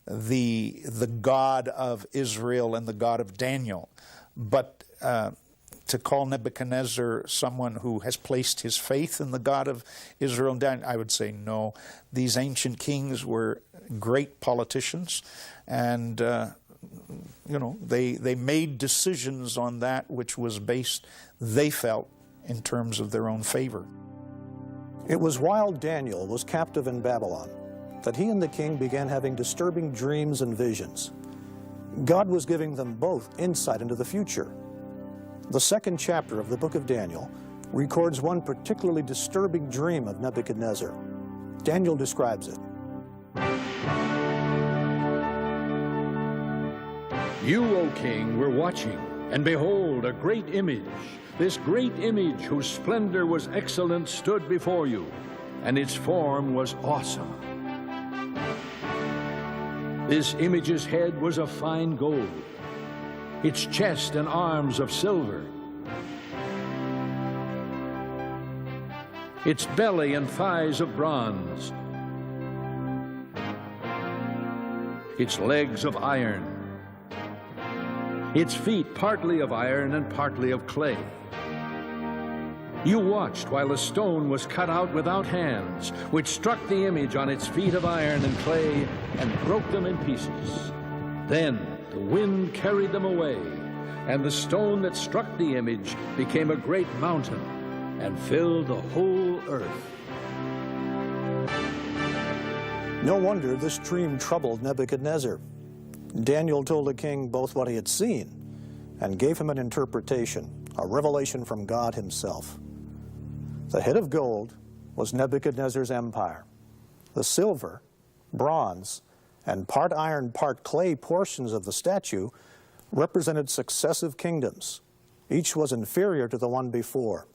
[SPEAKER 3] the God of Israel and the God of Daniel. But to call Nebuchadnezzar someone who has placed his faith in the God of Israel and Daniel, I would say no. These ancient kings were great politicians, and they made decisions on that which was based, they felt, in terms of their own favor.
[SPEAKER 2] It was while Daniel was captive in Babylon that he and the king began having disturbing dreams and visions. God was giving them both insight into the future. The 2nd chapter of the book of Daniel records one particularly disturbing dream of Nebuchadnezzar. Daniel describes it.
[SPEAKER 1] "You, O king, were watching, and behold, a great image. This great image, whose splendor was excellent, stood before you, and its form was awesome. This image's head was of fine gold, its chest and arms of silver, its belly and thighs of bronze, its legs of iron, its feet partly of iron and partly of clay. You watched while a stone was cut out without hands, which struck the image on its feet of iron and clay and broke them in pieces. Then the wind carried them away, and the stone that struck the image became a great mountain and filled the whole earth."
[SPEAKER 2] No wonder this dream troubled Nebuchadnezzar. Daniel told the king both what he had seen and gave him an interpretation, a revelation from God himself. The head of gold was Nebuchadnezzar's empire. The silver, bronze, and part iron, part clay portions of the statue represented successive kingdoms. Each was inferior to the one before.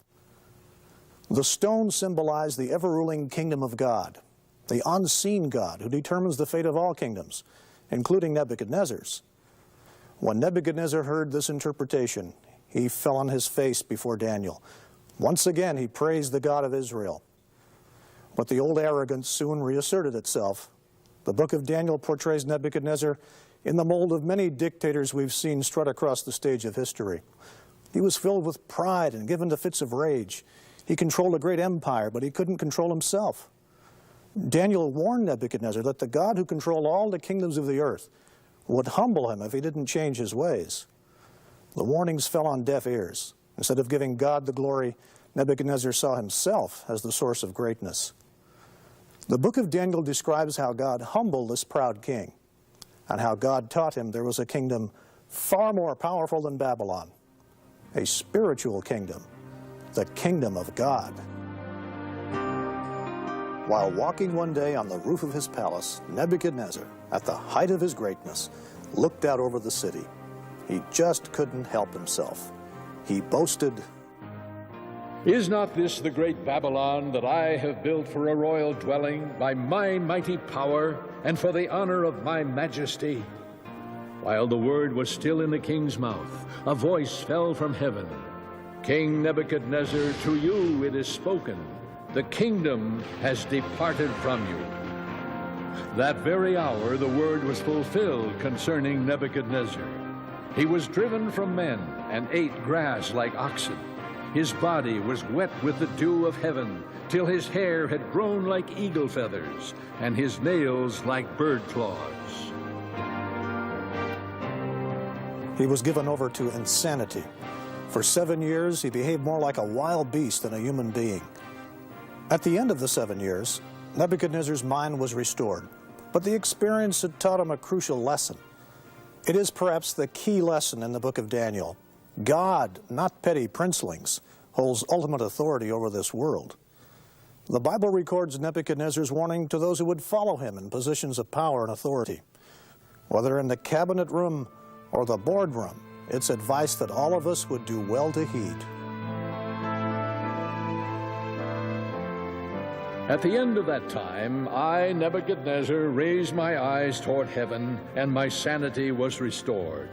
[SPEAKER 2] The stone symbolized the ever-ruling kingdom of God, the unseen God who determines the fate of all kingdoms, including Nebuchadnezzar's. When Nebuchadnezzar heard this interpretation, he fell on his face before Daniel. Once again, he praised the God of Israel. But the old arrogance soon reasserted itself. The book of Daniel portrays Nebuchadnezzar in the mold of many dictators we've seen strut across the stage of history. He was filled with pride and given to fits of rage. He controlled a great empire, but he couldn't control himself. Daniel warned Nebuchadnezzar that the God who controlled all the kingdoms of the earth would humble him if he didn't change his ways. The warnings fell on deaf ears. Instead of giving God the glory, Nebuchadnezzar saw himself as the source of greatness. The book of Daniel describes how God humbled this proud king, and how God taught him there was a kingdom far more powerful than Babylon, a spiritual kingdom, the kingdom of God. While walking one day on the roof of his palace, Nebuchadnezzar, at the height of his greatness, looked out over the city. He just couldn't help himself. He boasted,
[SPEAKER 1] "Is not this the great Babylon that I have built for a royal dwelling by my mighty power and for the honor of my majesty?" While the word was still in the king's mouth, a voice fell from heaven. "King Nebuchadnezzar, to you it is spoken. The kingdom has departed from you." That very hour the word was fulfilled concerning Nebuchadnezzar. He was driven from men and ate grass like oxen. His body was wet with the dew of heaven, till his hair had grown like eagle feathers, and his nails like bird claws.
[SPEAKER 2] He was given over to insanity. For 7 years, he behaved more like a wild beast than a human being. At the end of the 7 years, Nebuchadnezzar's mind was restored, but the experience had taught him a crucial lesson. It is perhaps the key lesson in the book of Daniel. God, not petty princelings, holds ultimate authority over this world. The Bible records Nebuchadnezzar's warning to those who would follow him in positions of power and authority. Whether in the cabinet room or the boardroom, it's advice that all of us would do well to heed.
[SPEAKER 1] At the end of that time, I, Nebuchadnezzar, raised my eyes toward heaven, and my sanity was restored.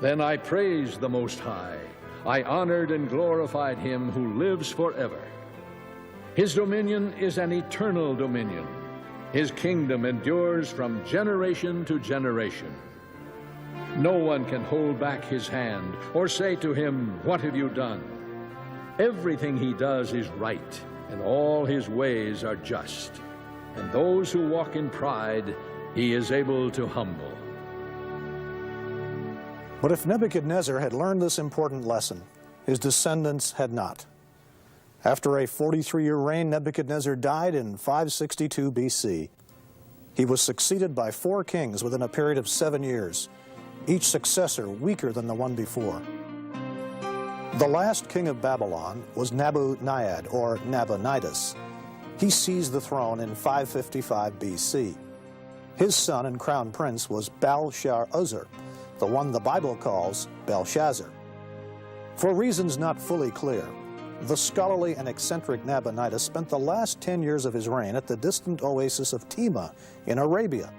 [SPEAKER 1] Then I praised the Most High. I honored and glorified him who lives forever. His dominion is an eternal dominion. His kingdom endures from generation to generation. No one can hold back his hand or say to him, "What have you done?" Everything he does is right, and all his ways are just. And those who walk in pride, he is able to humble.
[SPEAKER 2] But if Nebuchadnezzar had learned this important lesson, his descendants had not. After a 43-year reign, Nebuchadnezzar died in 562 BC. He was succeeded by 4 kings within a period of 7 years, each successor weaker than the one before. The last king of Babylon was Nabonidus, or Nabonidus. He seized the throne in 555 BC. His son and crown prince was Belshazzar, the one the Bible calls Belshazzar. For reasons not fully clear, the scholarly and eccentric Nabonidus spent the last 10 years of his reign at the distant oasis of Tema in Arabia.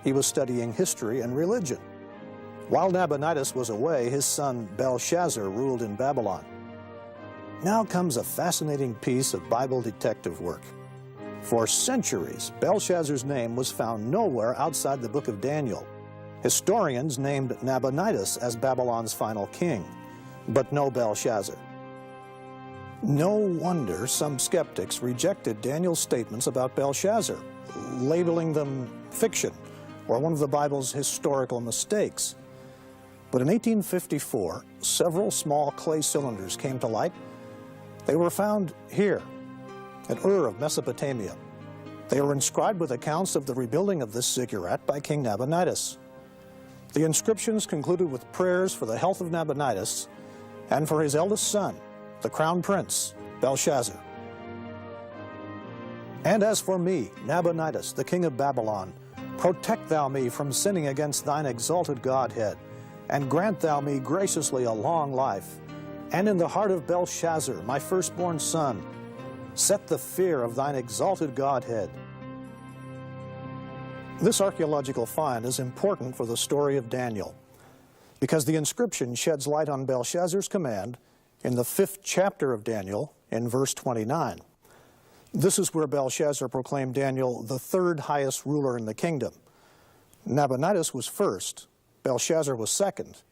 [SPEAKER 2] He was studying history and religion. While Nabonidus was away, his son Belshazzar ruled in Babylon. Now comes a fascinating piece of Bible detective work. For centuries, Belshazzar's name was found nowhere outside the book of Daniel. Historians named Nabonidus as Babylon's final king, but no Belshazzar. No wonder some skeptics rejected Daniel's statements about Belshazzar, labeling them fiction or one of the Bible's historical mistakes. But in 1854, several small clay cylinders came to light. They were found here, at Ur of Mesopotamia. They were inscribed with accounts of the rebuilding of this ziggurat by King Nabonidus. The inscriptions concluded with prayers for the health of Nabonidus and for his eldest son, the crown prince, Belshazzar. "And as for me, Nabonidus, the king of Babylon, protect thou me from sinning against thine exalted Godhead, and grant thou me graciously a long life. And in the heart of Belshazzar, my firstborn son, set the fear of thine exalted Godhead." This archaeological find is important for the story of Daniel, because the inscription sheds light on Belshazzar's command in the 5th chapter of Daniel in verse 29. This is where Belshazzar proclaimed Daniel the 3rd highest ruler in the kingdom. Nabonidus was first, Belshazzar was second,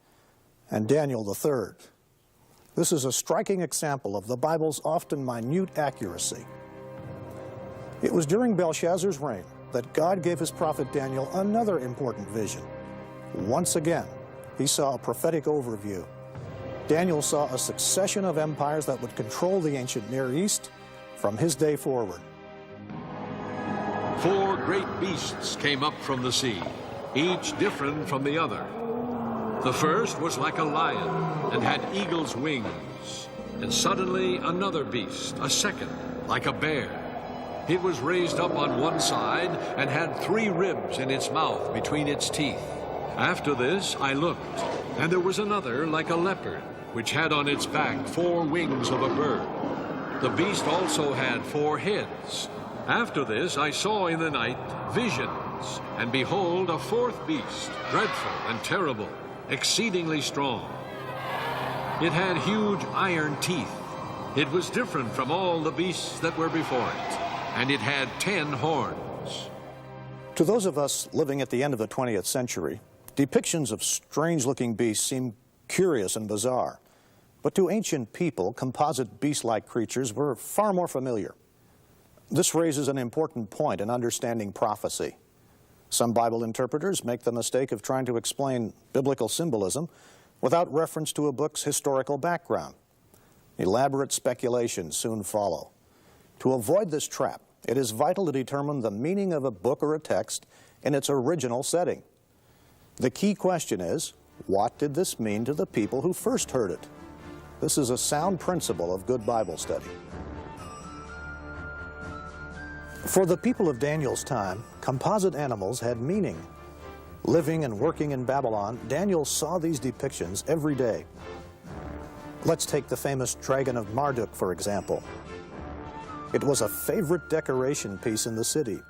[SPEAKER 2] and Daniel the 3rd. This is a striking example of the Bible's often minute accuracy. It was during Belshazzar's reign that God gave his prophet Daniel another important vision. Once again, he saw a prophetic overview. Daniel saw a succession of empires that would control the ancient Near East from his day forward.
[SPEAKER 1] 4 great beasts came up from the sea, each different from the other. The first was like a lion and had eagle's wings. And suddenly another beast, a second, like a bear. It was raised up on one side and had 3 ribs in its mouth between its teeth. After this I looked, and there was another like a leopard, which had on its back 4 wings of a bird. The beast also had 4 heads. After this I saw in the night visions, and behold, a 4th beast, dreadful and terrible, exceedingly strong. It had huge iron teeth. It was different from all the beasts that were before it, and it had 10 horns.
[SPEAKER 2] To those of us living at the end of the 20th century, depictions of strange-looking beasts seem curious and bizarre. But to ancient people, composite beast-like creatures were far more familiar. This raises an important point in understanding prophecy. Some Bible interpreters make the mistake of trying to explain biblical symbolism without reference to a book's historical background. Elaborate speculations soon follow. To avoid this trap, it is vital to determine the meaning of a book or a text in its original setting. The key question is, what did this mean to the people who first heard it? This is a sound principle of good Bible study. For the people of Daniel's time, composite animals had meaning. Living and working in Babylon, Daniel saw these depictions every day. Let's take the famous Dragon of Marduk, for example. It was a favorite decoration piece in the city,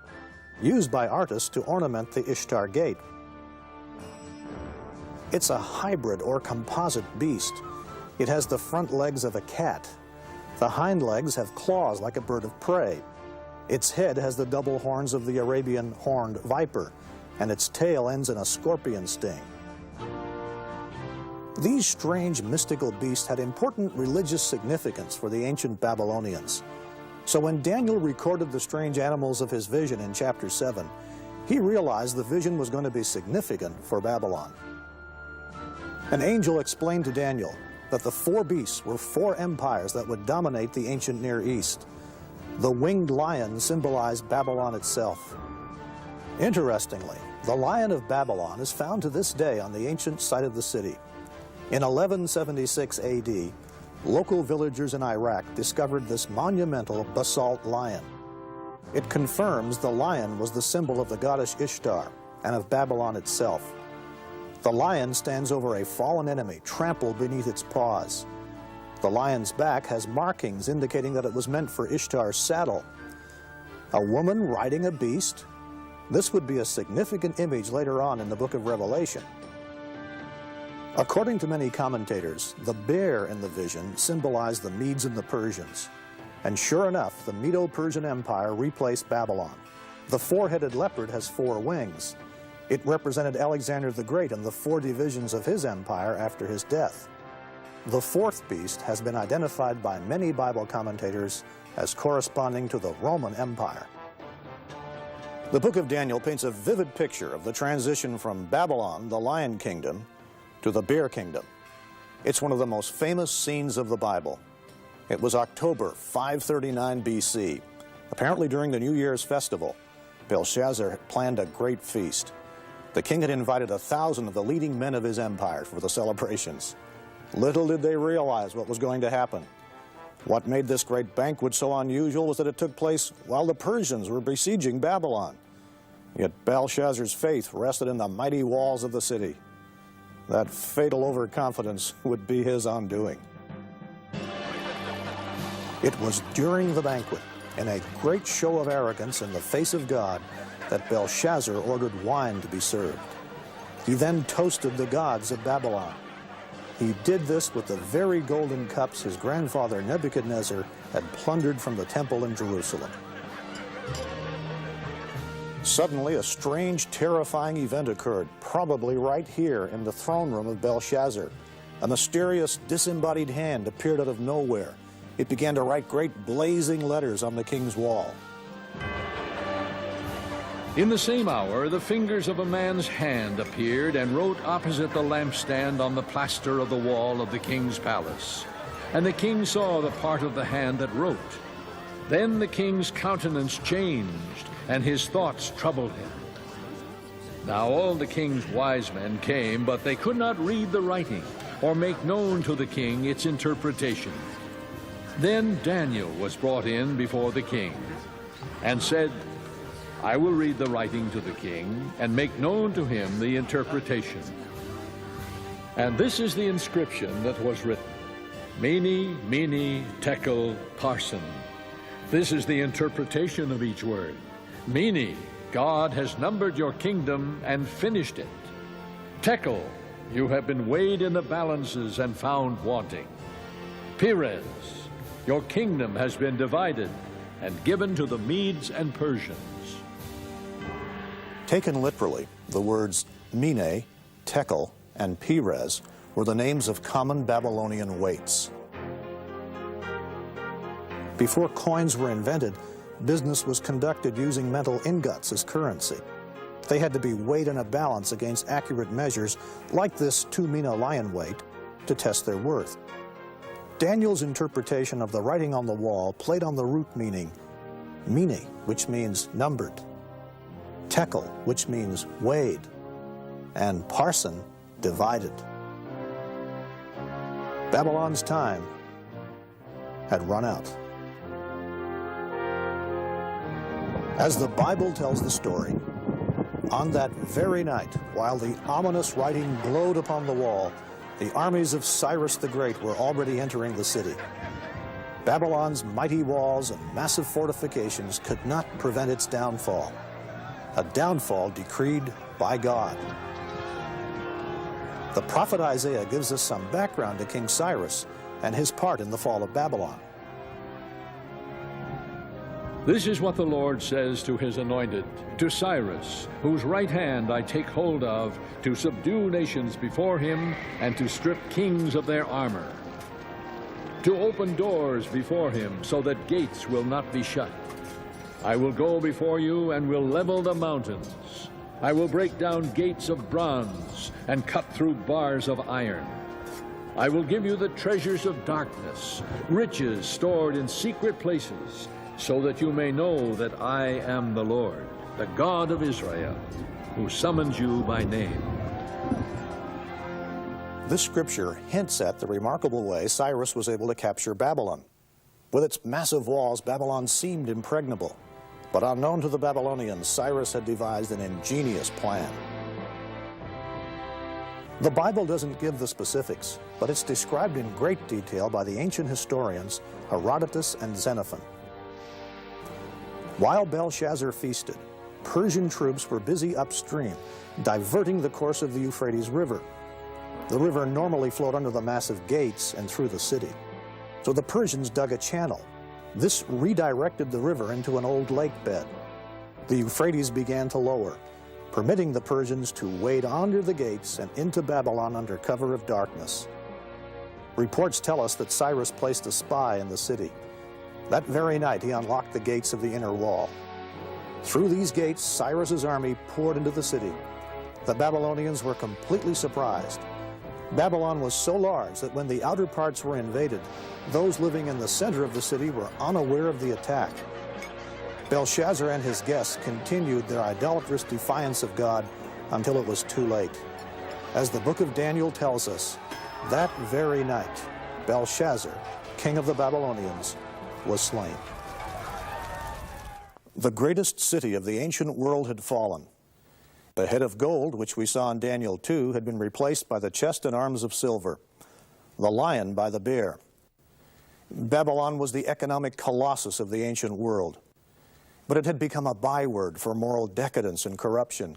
[SPEAKER 2] used by artists to ornament the Ishtar Gate. It's a hybrid or composite beast. It has the front legs of a cat. The hind legs have claws like a bird of prey. Its head has the double horns of the Arabian horned viper, and its tail ends in a scorpion sting. These strange mystical beasts had important religious significance for the ancient Babylonians. So when Daniel recorded the strange animals of his vision in chapter 7, he realized the vision was going to be significant for Babylon. An angel explained to Daniel that the 4 beasts were 4 empires that would dominate the ancient Near East. The winged lion symbolized Babylon itself. Interestingly, the Lion of Babylon is found to this day on the ancient site of the city. In 1176 AD, local villagers in Iraq discovered this monumental basalt lion. It confirms the lion was the symbol of the goddess Ishtar and of Babylon itself. The lion stands over a fallen enemy trampled beneath its paws. The lion's back has markings indicating that it was meant for Ishtar's saddle. A woman riding a beast? This would be a significant image later on in the book of Revelation. According to many commentators, the bear in the vision symbolized the Medes and the Persians. And sure enough, the Medo-Persian Empire replaced Babylon. The 4-headed leopard has 4 wings. It represented Alexander the Great and the 4 divisions of his empire after his death. The 4th beast has been identified by many Bible commentators as corresponding to the Roman Empire. The book of Daniel paints a vivid picture of the transition from Babylon, the Lion Kingdom, to the Bear Kingdom. It's one of the most famous scenes of the Bible. It was October 539 BC. Apparently during the New Year's festival, Belshazzar had planned a great feast. The king had invited 1,000 of the leading men of his empire for the celebrations. Little did they realize what was going to happen. What made this great banquet so unusual was that it took place while the Persians were besieging Babylon. Yet Belshazzar's faith rested in the mighty walls of the city. That fatal overconfidence would be his undoing. It was during the banquet, in a great show of arrogance in the face of God, that Belshazzar ordered wine to be served. He then toasted the gods of Babylon. He did this with the very golden cups his grandfather Nebuchadnezzar had plundered from the temple in Jerusalem. Suddenly, a strange, terrifying event occurred, probably right here in the throne room of Belshazzar. A mysterious, disembodied hand appeared out of nowhere. It began to write great blazing letters on the king's wall.
[SPEAKER 1] In the same hour, the fingers of a man's hand appeared and wrote opposite the lampstand on the plaster of the wall of the king's palace. And the king saw the part of the hand that wrote. Then the king's countenance changed, and his thoughts troubled him. Now all the king's wise men came, but they could not read the writing, or make known to the king its interpretation. Then Daniel was brought in before the king, and said, I will read the writing to the king, and make known to him the interpretation. And this is the inscription that was written: Mene, Mene, Tekel, Parsin. This is the interpretation of each word. Mene, God has numbered your kingdom and finished it. Tekel, you have been weighed in the balances and found wanting. Peres, your kingdom has been divided and given to the Medes and Persians.
[SPEAKER 2] Taken literally, the words Mene, Tekel, and Peres were the names of common Babylonian weights. Before coins were invented, business was conducted using metal ingots as currency. They had to be weighed in a balance against accurate measures, like this 2 mina lion weight, to test their worth. Daniel's interpretation of the writing on the wall played on the root meaning Mene, which means numbered, Tekel, which means weighed, and Parsin, divided. Babylon's time had run out. As the Bible tells the story, on that very night, while the ominous writing glowed upon the wall, the armies of Cyrus the Great were already entering the city. Babylon's mighty walls and massive fortifications could not prevent its downfall, a downfall decreed by God. The prophet Isaiah gives us some background to King Cyrus and his part in the fall of Babylon.
[SPEAKER 1] This is what the Lord says to his anointed, to Cyrus, whose right hand I take hold of, to subdue nations before him, and to strip kings of their armor, to open doors before him, so that gates will not be shut. I will go before you and will level the mountains. I will break down gates of bronze and cut through bars of iron. I will give you the treasures of darkness, riches stored in secret places, so that you may know that I am the Lord, the God of Israel, who summons you by name.
[SPEAKER 2] This scripture hints at the remarkable way Cyrus was able to capture Babylon. With its massive walls, Babylon seemed impregnable. But unknown to the Babylonians, Cyrus had devised an ingenious plan. The Bible doesn't give the specifics, but it's described in great detail by the ancient historians Herodotus and Xenophon. While Belshazzar feasted, Persian troops were busy upstream, diverting the course of the Euphrates River. The river normally flowed under the massive gates and through the city. So the Persians dug a channel. This redirected the river into an old lake bed. The Euphrates began to lower, permitting the Persians to wade under the gates and into Babylon under cover of darkness. Reports tell us that Cyrus placed a spy in the city. That very night, he unlocked the gates of the inner wall. Through these gates, Cyrus's army poured into the city. The Babylonians were completely surprised. Babylon was so large that when the outer parts were invaded, those living in the center of the city were unaware of the attack. Belshazzar and his guests continued their idolatrous defiance of God until it was too late. As the book of Daniel tells us, that very night, Belshazzar, king of the Babylonians, was slain. The greatest city of the ancient world had fallen. The head of gold, which we saw in Daniel 2, had been replaced by the chest and arms of silver, the lion by the bear. Babylon was the economic colossus of the ancient world, but it had become a byword for moral decadence and corruption.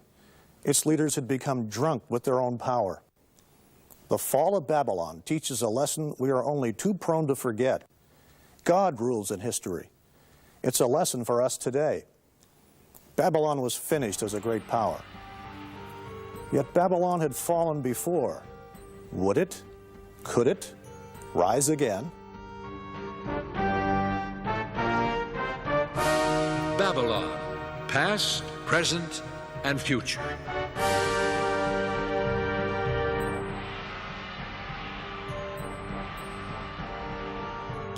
[SPEAKER 2] Its leaders had become drunk with their own power. The fall of Babylon teaches a lesson we are only too prone to forget. God rules in history. It's a lesson for us today. Babylon was finished as a great power. Yet Babylon had fallen before. Would it? Could it rise again?
[SPEAKER 1] Babylon, past, present and future.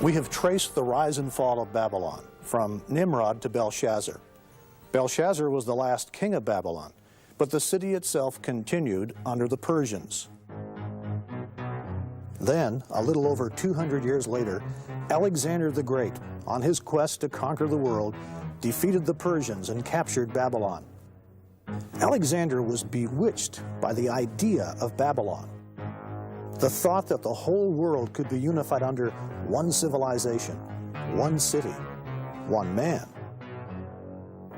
[SPEAKER 2] We have traced the rise and fall of Babylon from Nimrod to Belshazzar. Belshazzar was the last king of Babylon, but the city itself continued under the Persians. Then, a little over 200 years later, Alexander the Great, on his quest to conquer the world, defeated the Persians and captured Babylon. Alexander was bewitched by the idea of Babylon, the thought that the whole world could be unified under one civilization, one city, one man.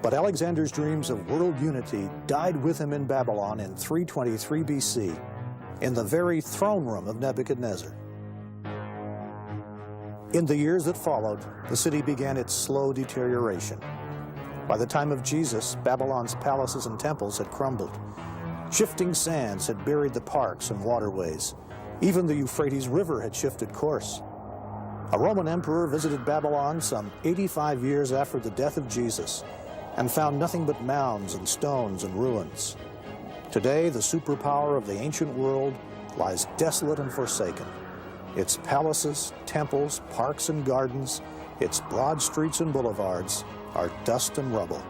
[SPEAKER 2] But Alexander's dreams of world unity died with him in Babylon in 323 BC, in the very throne room of Nebuchadnezzar. In the years that followed, the city began its slow deterioration. By the time of Jesus, Babylon's palaces and temples had crumbled. Shifting sands had buried the parks and waterways. Even the Euphrates River had shifted course. A Roman emperor visited Babylon some 85 years after the death of Jesus and found nothing but mounds and stones and ruins. Today, the superpower of the ancient world lies desolate and forsaken. Its palaces, temples, parks and gardens, its broad streets and boulevards are dust and rubble.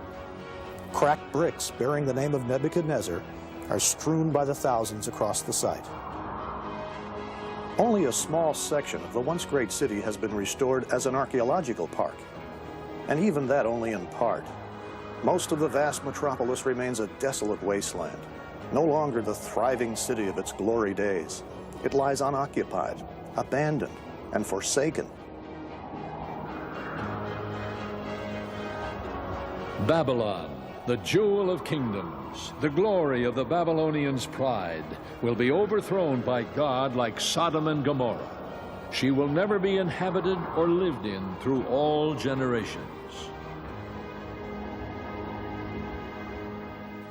[SPEAKER 2] Cracked bricks bearing the name of Nebuchadnezzar are strewn by the thousands across the site. Only a small section of the once great city has been restored as an archaeological park, and even that only in part. Most of the vast metropolis remains a desolate wasteland, no longer the thriving city of its glory days. It lies unoccupied, abandoned, and forsaken.
[SPEAKER 1] Babylon, the jewel of kingdoms, the glory of the Babylonians' pride, will be overthrown by God like Sodom and Gomorrah. She will never be inhabited or lived in through all generations.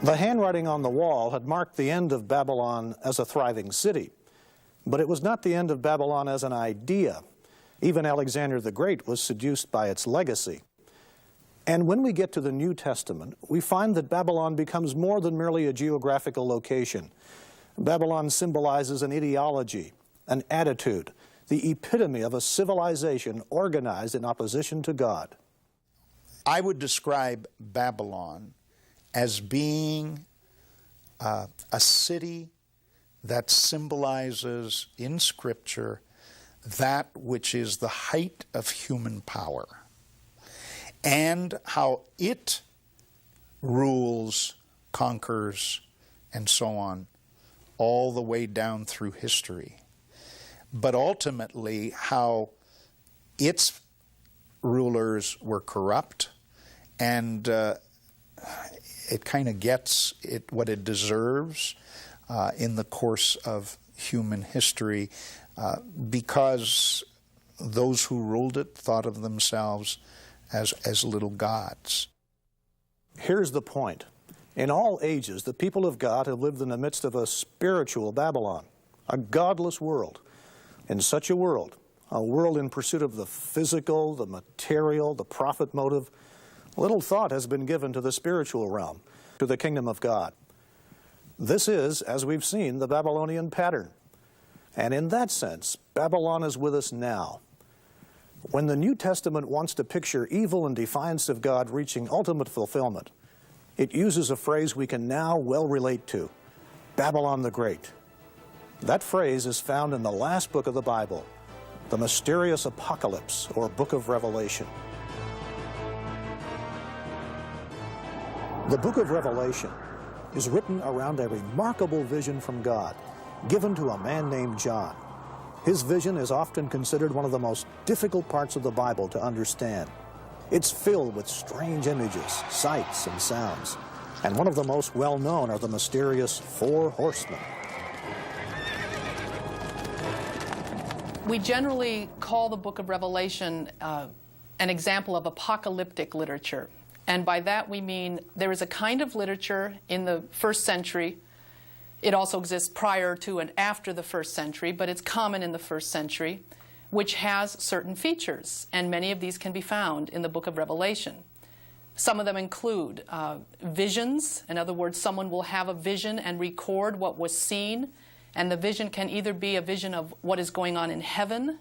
[SPEAKER 2] The handwriting on the wall had marked the end of Babylon as a thriving city, but it was not the end of Babylon as an idea. Even Alexander the Great was seduced by its legacy. And when we get to the New Testament, we find that Babylon becomes more than merely a geographical location. Babylon symbolizes an ideology, an attitude, the epitome of a civilization organized in opposition to God.
[SPEAKER 3] I would describe Babylon as being a city that symbolizes in Scripture that which is the height of human power, and how it rules, conquers, and so on, all the way down through history. But ultimately, how its rulers were corrupt, and it kind of gets what it deserves in the course of human history because those who ruled it thought of themselves as little gods.
[SPEAKER 2] Here's the point. In all ages, the people of God have lived in the midst of a spiritual Babylon, a godless world. In such a world in pursuit of the physical, the material, the profit motive, little thought has been given to the spiritual realm, to the kingdom of God. This is, as we've seen, the Babylonian pattern. And in that sense, Babylon is with us now. When the New Testament wants to picture evil and defiance of God reaching ultimate fulfillment, it uses a phrase we can now well relate to, Babylon the Great. That phrase is found in the last book of the Bible, the mysterious Apocalypse, or Book of Revelation. The Book of Revelation is written around a remarkable vision from God, given to a man named John. His vision is often considered one of the most difficult parts of the Bible to understand. It's filled with strange images, sights, and sounds. And one of the most well-known are the mysterious four horsemen.
[SPEAKER 5] We generally call the Book of Revelation an example of apocalyptic literature. And by that we mean there is a kind of literature in the first century. It also exists prior to and after the first century, but it's common in the first century, which has certain features, and many of these can be found in the Book of Revelation. Some of them include visions. In other words, someone will have a vision and record what was seen, and the vision can either be a vision of what is going on in heaven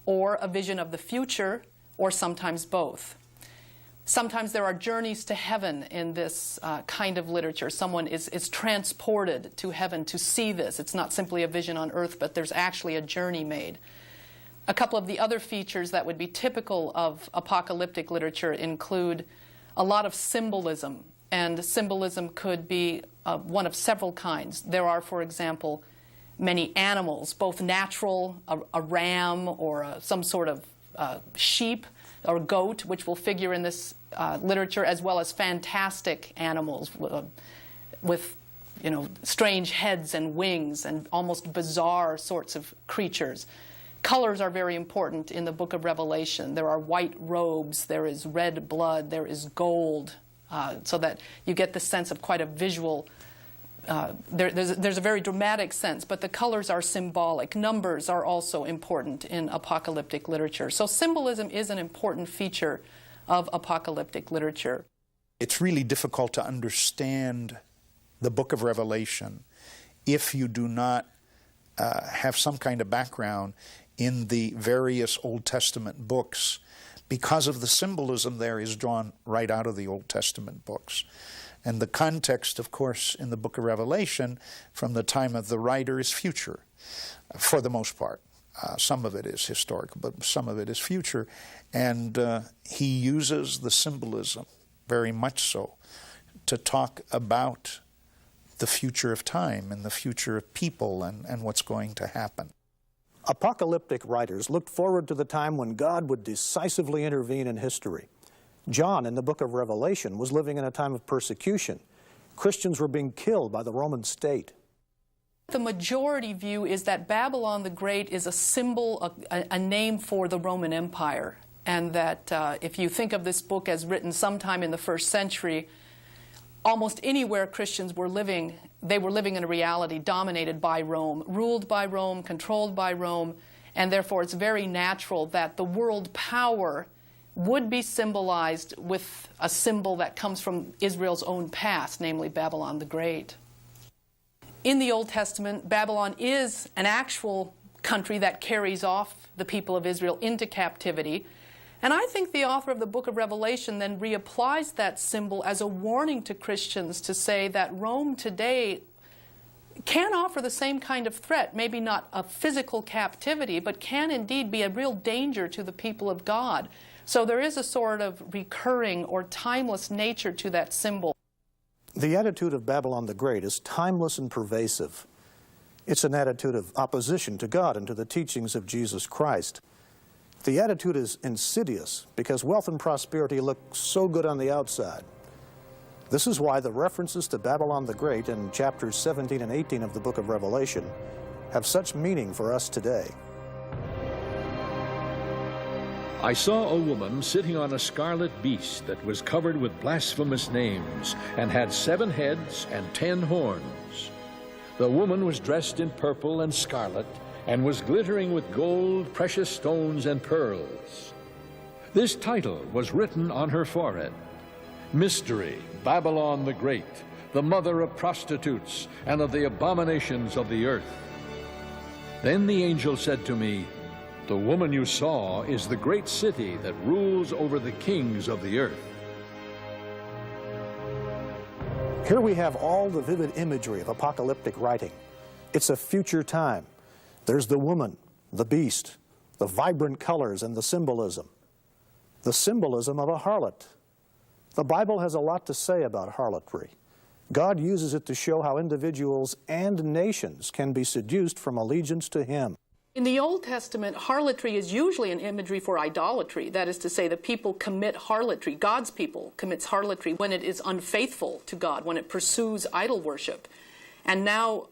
[SPEAKER 5] or a vision of the future, or sometimes both. Sometimes there are journeys to heaven in this kind of literature. Someone is transported to heaven to see this. It's not simply a vision on earth, but there's actually a journey made. A couple of the other features that would be typical of apocalyptic literature include a lot of symbolism, and symbolism could be one of several kinds. There are, for example, many animals, both natural, a ram or some sort of sheep or goat, which will figure in this literature, as well as fantastic animals with strange heads and wings and almost bizarre sorts of creatures. Colors are very important in the book of Revelation. There are white robes, there is red blood, there is gold, so that you get the sense of quite a visual, there's a very dramatic sense, but the colors are symbolic. Numbers are also important in apocalyptic literature. So symbolism is an important feature of apocalyptic literature.
[SPEAKER 3] It's really difficult to understand the book of Revelation if you do not have some kind of background in the various Old Testament books, because of the symbolism there is drawn right out of the Old Testament books. And the context, of course, in the book of Revelation from the time of the writer is future, for the most part. Some of it is historical, but some of it is future. And he uses the symbolism, very much so, to talk about the future of time and the future of people and what's going to happen.
[SPEAKER 2] Apocalyptic writers looked forward to the time when God would decisively intervene in history. John, in the book of Revelation, was living in a time of persecution. Christians were being killed by the Roman state.
[SPEAKER 5] The majority view is that Babylon the Great is a symbol, a name for the Roman Empire, and that if you think of this book as written sometime in the 1st century, almost anywhere Christians were living, they were living in a reality dominated by Rome, ruled by Rome, controlled by Rome, and therefore it's very natural that the world power would be symbolized with a symbol that comes from Israel's own past, namely Babylon the Great. In the Old Testament, Babylon is an actual country that carries off the people of Israel into captivity. And I think the author of the book of Revelation then reapplies that symbol as a warning to Christians to say that Rome today can offer the same kind of threat, maybe not a physical captivity, but can indeed be a real danger to the people of God. So there is a sort of recurring or timeless nature to that symbol.
[SPEAKER 2] The attitude of Babylon the Great is timeless and pervasive. It's an attitude of opposition to God and to the teachings of Jesus Christ. The attitude is insidious because wealth and prosperity look so good on the outside. This is why the references to Babylon the Great in chapters 17 and 18 of the book of Revelation have such meaning for us today.
[SPEAKER 1] I saw a woman sitting on a scarlet beast that was covered with blasphemous names and had 7 heads and 10 horns. The woman was dressed in purple and scarlet and was glittering with gold, precious stones, and pearls. This title was written on her forehead: Mystery, Babylon the Great, the mother of prostitutes and of the abominations of the earth. Then the angel said to me, the woman you saw is the great city that rules over the kings of the earth.
[SPEAKER 2] Here we have all the vivid imagery of apocalyptic writing. It's a future time. There's the woman, the beast, the vibrant colors and the symbolism. The symbolism of a harlot. The Bible has a lot to say about harlotry. God uses it to show how individuals and nations can be seduced from allegiance to Him.
[SPEAKER 5] In the Old Testament, harlotry is usually an imagery for idolatry. That is to say, the people commit harlotry. God's people commits harlotry when it is unfaithful to God, when it pursues idol worship. And now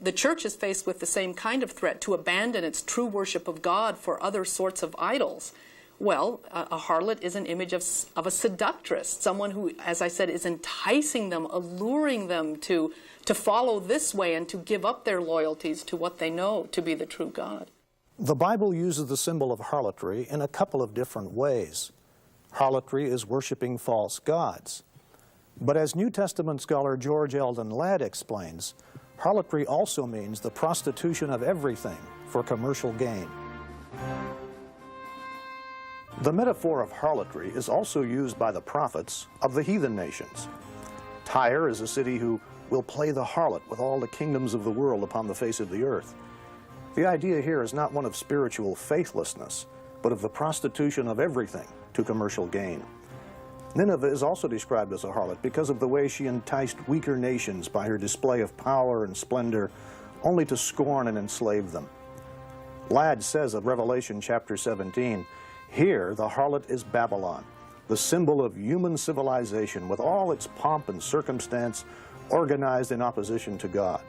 [SPEAKER 5] the church is faced with the same kind of threat, to abandon its true worship of God for other sorts of idols. Well, a harlot is an image of a seductress, someone who, as I said, is enticing them, alluring them to follow this way and to give up their loyalties to what they know to be the true God.
[SPEAKER 2] The Bible uses the symbol of harlotry in a couple of different ways. Harlotry is worshiping false gods. But as New Testament scholar George Eldon Ladd explains, harlotry also means the prostitution of everything for commercial gain. The metaphor of harlotry is also used by the prophets of the heathen nations. Tyre is a city who will play the harlot with all the kingdoms of the world upon the face of the earth. The idea here is not one of spiritual faithlessness, but of the prostitution of everything to commercial gain. Nineveh is also described as a harlot because of the way she enticed weaker nations by her display of power and splendor, only to scorn and enslave them. Ladd says of Revelation chapter 17, "Here the harlot is Babylon, the symbol of human civilization with all its pomp and circumstance organized in opposition to God,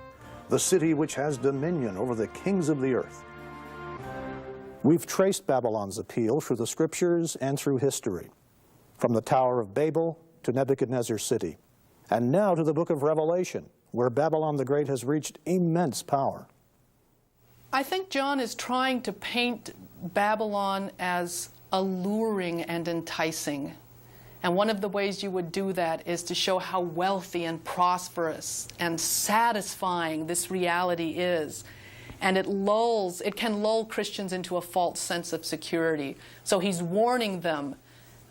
[SPEAKER 2] the city which has dominion over the kings of the earth." We've traced Babylon's appeal through the scriptures and through history, from the Tower of Babel to Nebuchadnezzar's city, and now to the book of Revelation, where Babylon the Great has reached immense power.
[SPEAKER 5] I think John is trying to paint Babylon as alluring and enticing. And one of the ways you would do that is to show how wealthy and prosperous and satisfying this reality is. And it can lull Christians into a false sense of security. So he's warning them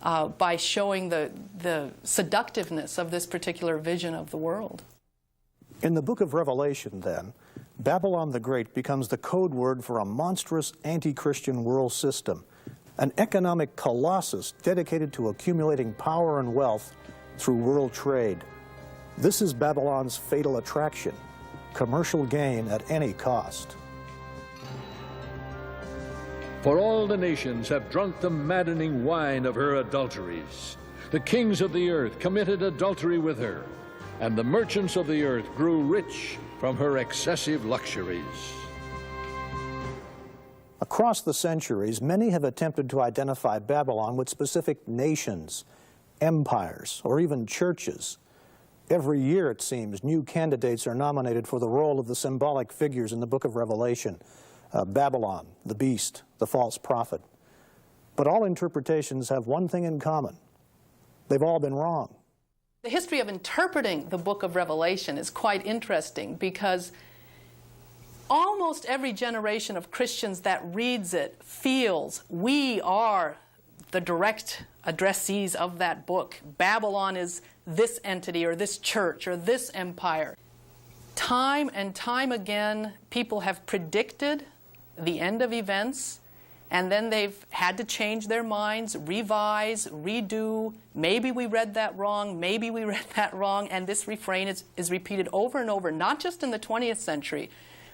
[SPEAKER 5] by showing the seductiveness of this particular vision of the world.
[SPEAKER 2] In the book of Revelation, then, Babylon the Great becomes the code word for a monstrous anti-Christian world system, an economic colossus dedicated to accumulating power and wealth through world trade. This is Babylon's fatal attraction, commercial gain at any cost.
[SPEAKER 1] For all the nations have drunk the maddening wine of her adulteries. The kings of the earth committed adultery with her, and the merchants of the earth grew rich from her excessive luxuries.
[SPEAKER 2] Across the centuries, many have attempted to identify Babylon with specific nations, empires, or even churches. Every year, it seems, new candidates are nominated for the role of the symbolic figures in the book of Revelation. Babylon, the beast, the false prophet. But all interpretations have one thing in common. They've all been wrong.
[SPEAKER 5] The history of interpreting the book of Revelation is quite interesting because almost every generation of Christians that reads it feels we are the direct addressees of that book. Babylon is this entity or this church or this empire. Time and time again, people have predicted the end of events, and then they've had to change their minds, revise, redo. Maybe we read that wrong, maybe we read that wrong, and this refrain is repeated over and over, not just in the 20th century,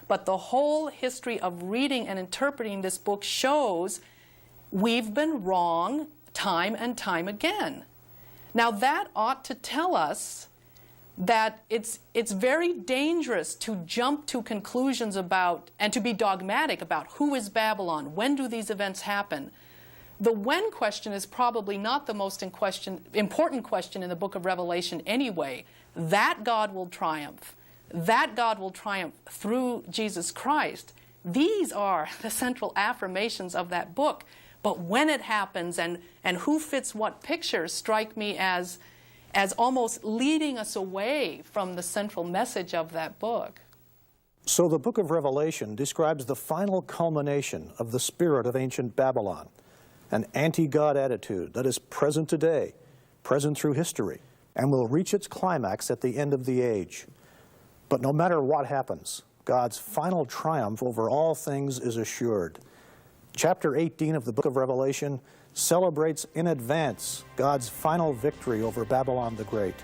[SPEAKER 5] but the whole history of reading and interpreting this book shows we've been wrong time and time again. Now that ought to tell us that it's very dangerous to jump to conclusions about and to be dogmatic about who is Babylon, when do these events happen. The when question is probably not the most important question in the book of Revelation anyway. That God will triumph. That God will triumph through Jesus Christ. These are the central affirmations of that book. But when it happens and who fits what picture strike me as almost leading us away from the central message of that book.
[SPEAKER 2] So the book of Revelation describes the final culmination of the spirit of ancient Babylon, an anti-God attitude that is present today, present through history, and will reach its climax at the end of the age. But no matter what happens, God's final triumph over all things is assured. Chapter 18 of the book of Revelation celebrates in advance God's final victory over Babylon the Great.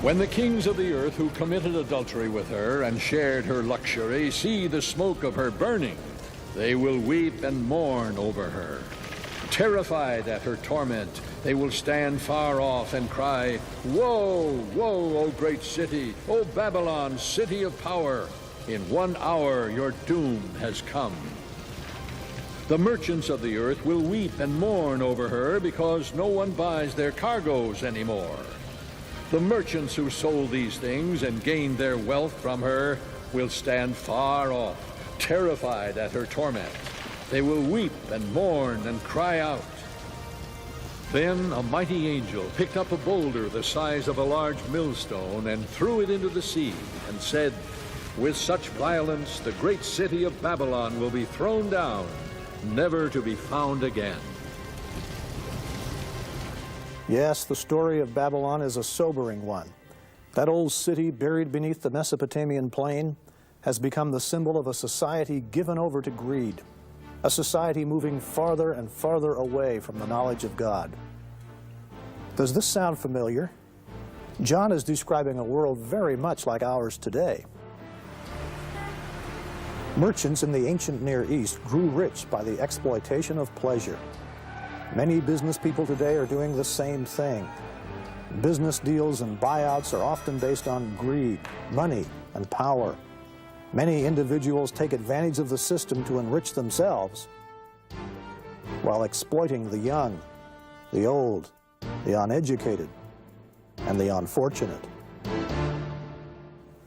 [SPEAKER 1] When the kings of the earth who committed adultery with her and shared her luxury see the smoke of her burning, they will weep and mourn over her. Terrified at her torment, they will stand far off and cry, "Woe, woe, O great city, O Babylon, city of power! In 1 hour your doom has come." The merchants of the earth will weep and mourn over her because no one buys their cargoes anymore. The merchants who sold these things and gained their wealth from her will stand far off, terrified at her torment. They will weep and mourn and cry out. Then a mighty angel picked up a boulder the size of a large millstone and threw it into the sea and said, "With such violence the great city of Babylon will be thrown down, never to be found again."
[SPEAKER 2] Yes, the story of Babylon is a sobering one. That old city buried beneath the Mesopotamian plain has become the symbol of a society given over to greed, a society moving farther and farther away from the knowledge of God. Does this sound familiar? John is describing a world very much like ours today. Merchants in the ancient Near East grew rich by the exploitation of pleasure. Many business people today are doing the same thing. Business deals and buyouts are often based on greed, money, and power. Many individuals take advantage of the system to enrich themselves while exploiting the young, the old, the uneducated, and the unfortunate.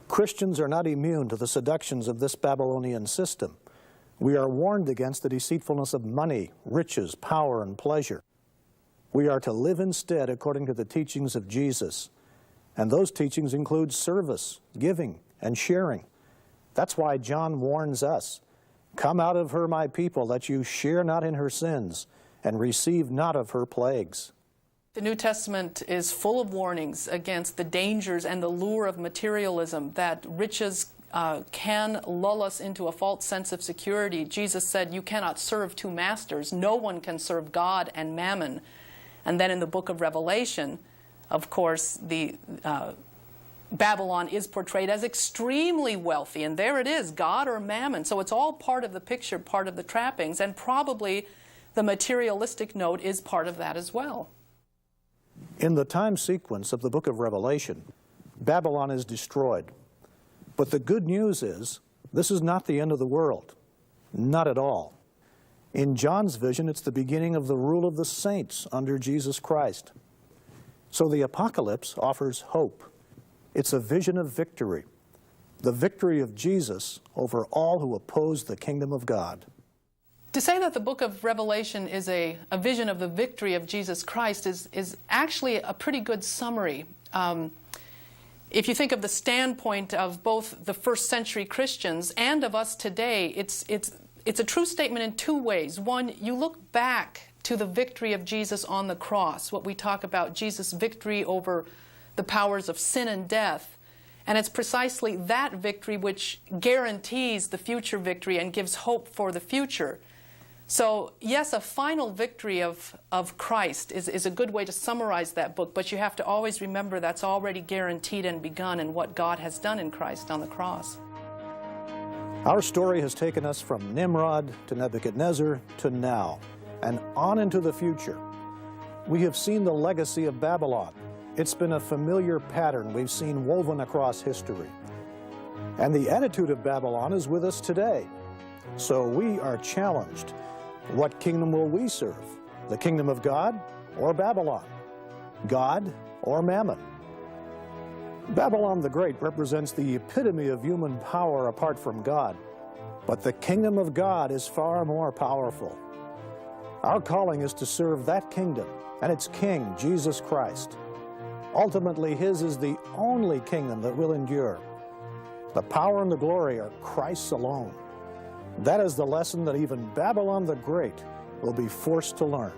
[SPEAKER 2] Christians are not immune to the seductions of this Babylonian system. We are warned against the deceitfulness of money, riches, power, and pleasure. We are to live instead according to the teachings of Jesus, and those teachings include service, giving, and sharing. That's why John warns us, "Come out of her, my people, that you share not in her sins, and receive not of her plagues."
[SPEAKER 5] The New Testament is full of warnings against the dangers and the lure of materialism, that riches can lull us into a false sense of security. Jesus said, "You cannot serve two masters. No one can serve God and mammon." And then in the book of Revelation, of course, Babylon is portrayed as extremely wealthy, and there it is, God or mammon. So it's all part of the picture, part of the trappings, and probably the materialistic note is part of that as well.
[SPEAKER 2] In the time sequence of the book of Revelation, Babylon is destroyed. But the good news is, this is not the end of the world. Not at all. In John's vision, it's the beginning of the rule of the saints under Jesus Christ. So the apocalypse offers hope. It's a vision of victory, the victory of Jesus over all who oppose the kingdom of God.
[SPEAKER 5] To say that the book of Revelation is a vision of the victory of Jesus Christ is actually a pretty good summary. If you think of the standpoint of both the first century Christians and of us today, it's a true statement in two ways. One, you look back to the victory of Jesus on the cross, what we talk about, Jesus' victory over the powers of sin and death. And it's precisely that victory which guarantees the future victory and gives hope for the future. So, yes, a final victory of Christ is a good way to summarize that book, but you have to always remember that's already guaranteed and begun in what God has done in Christ on the cross.
[SPEAKER 2] Our story has taken us from Nimrod to Nebuchadnezzar to now, and on into the future. We have seen the legacy of Babylon. It's been a familiar pattern we've seen woven across history. And the attitude of Babylon is with us today. So we are challenged. What kingdom will we serve? The kingdom of God or Babylon? God or Mammon? Babylon the Great represents the epitome of human power apart from God. But the kingdom of God is far more powerful. Our calling is to serve that kingdom and its king, Jesus Christ. Ultimately, his is the only kingdom that will endure. The power and the glory are Christ's alone. That is the lesson that even Babylon the Great will be forced to learn.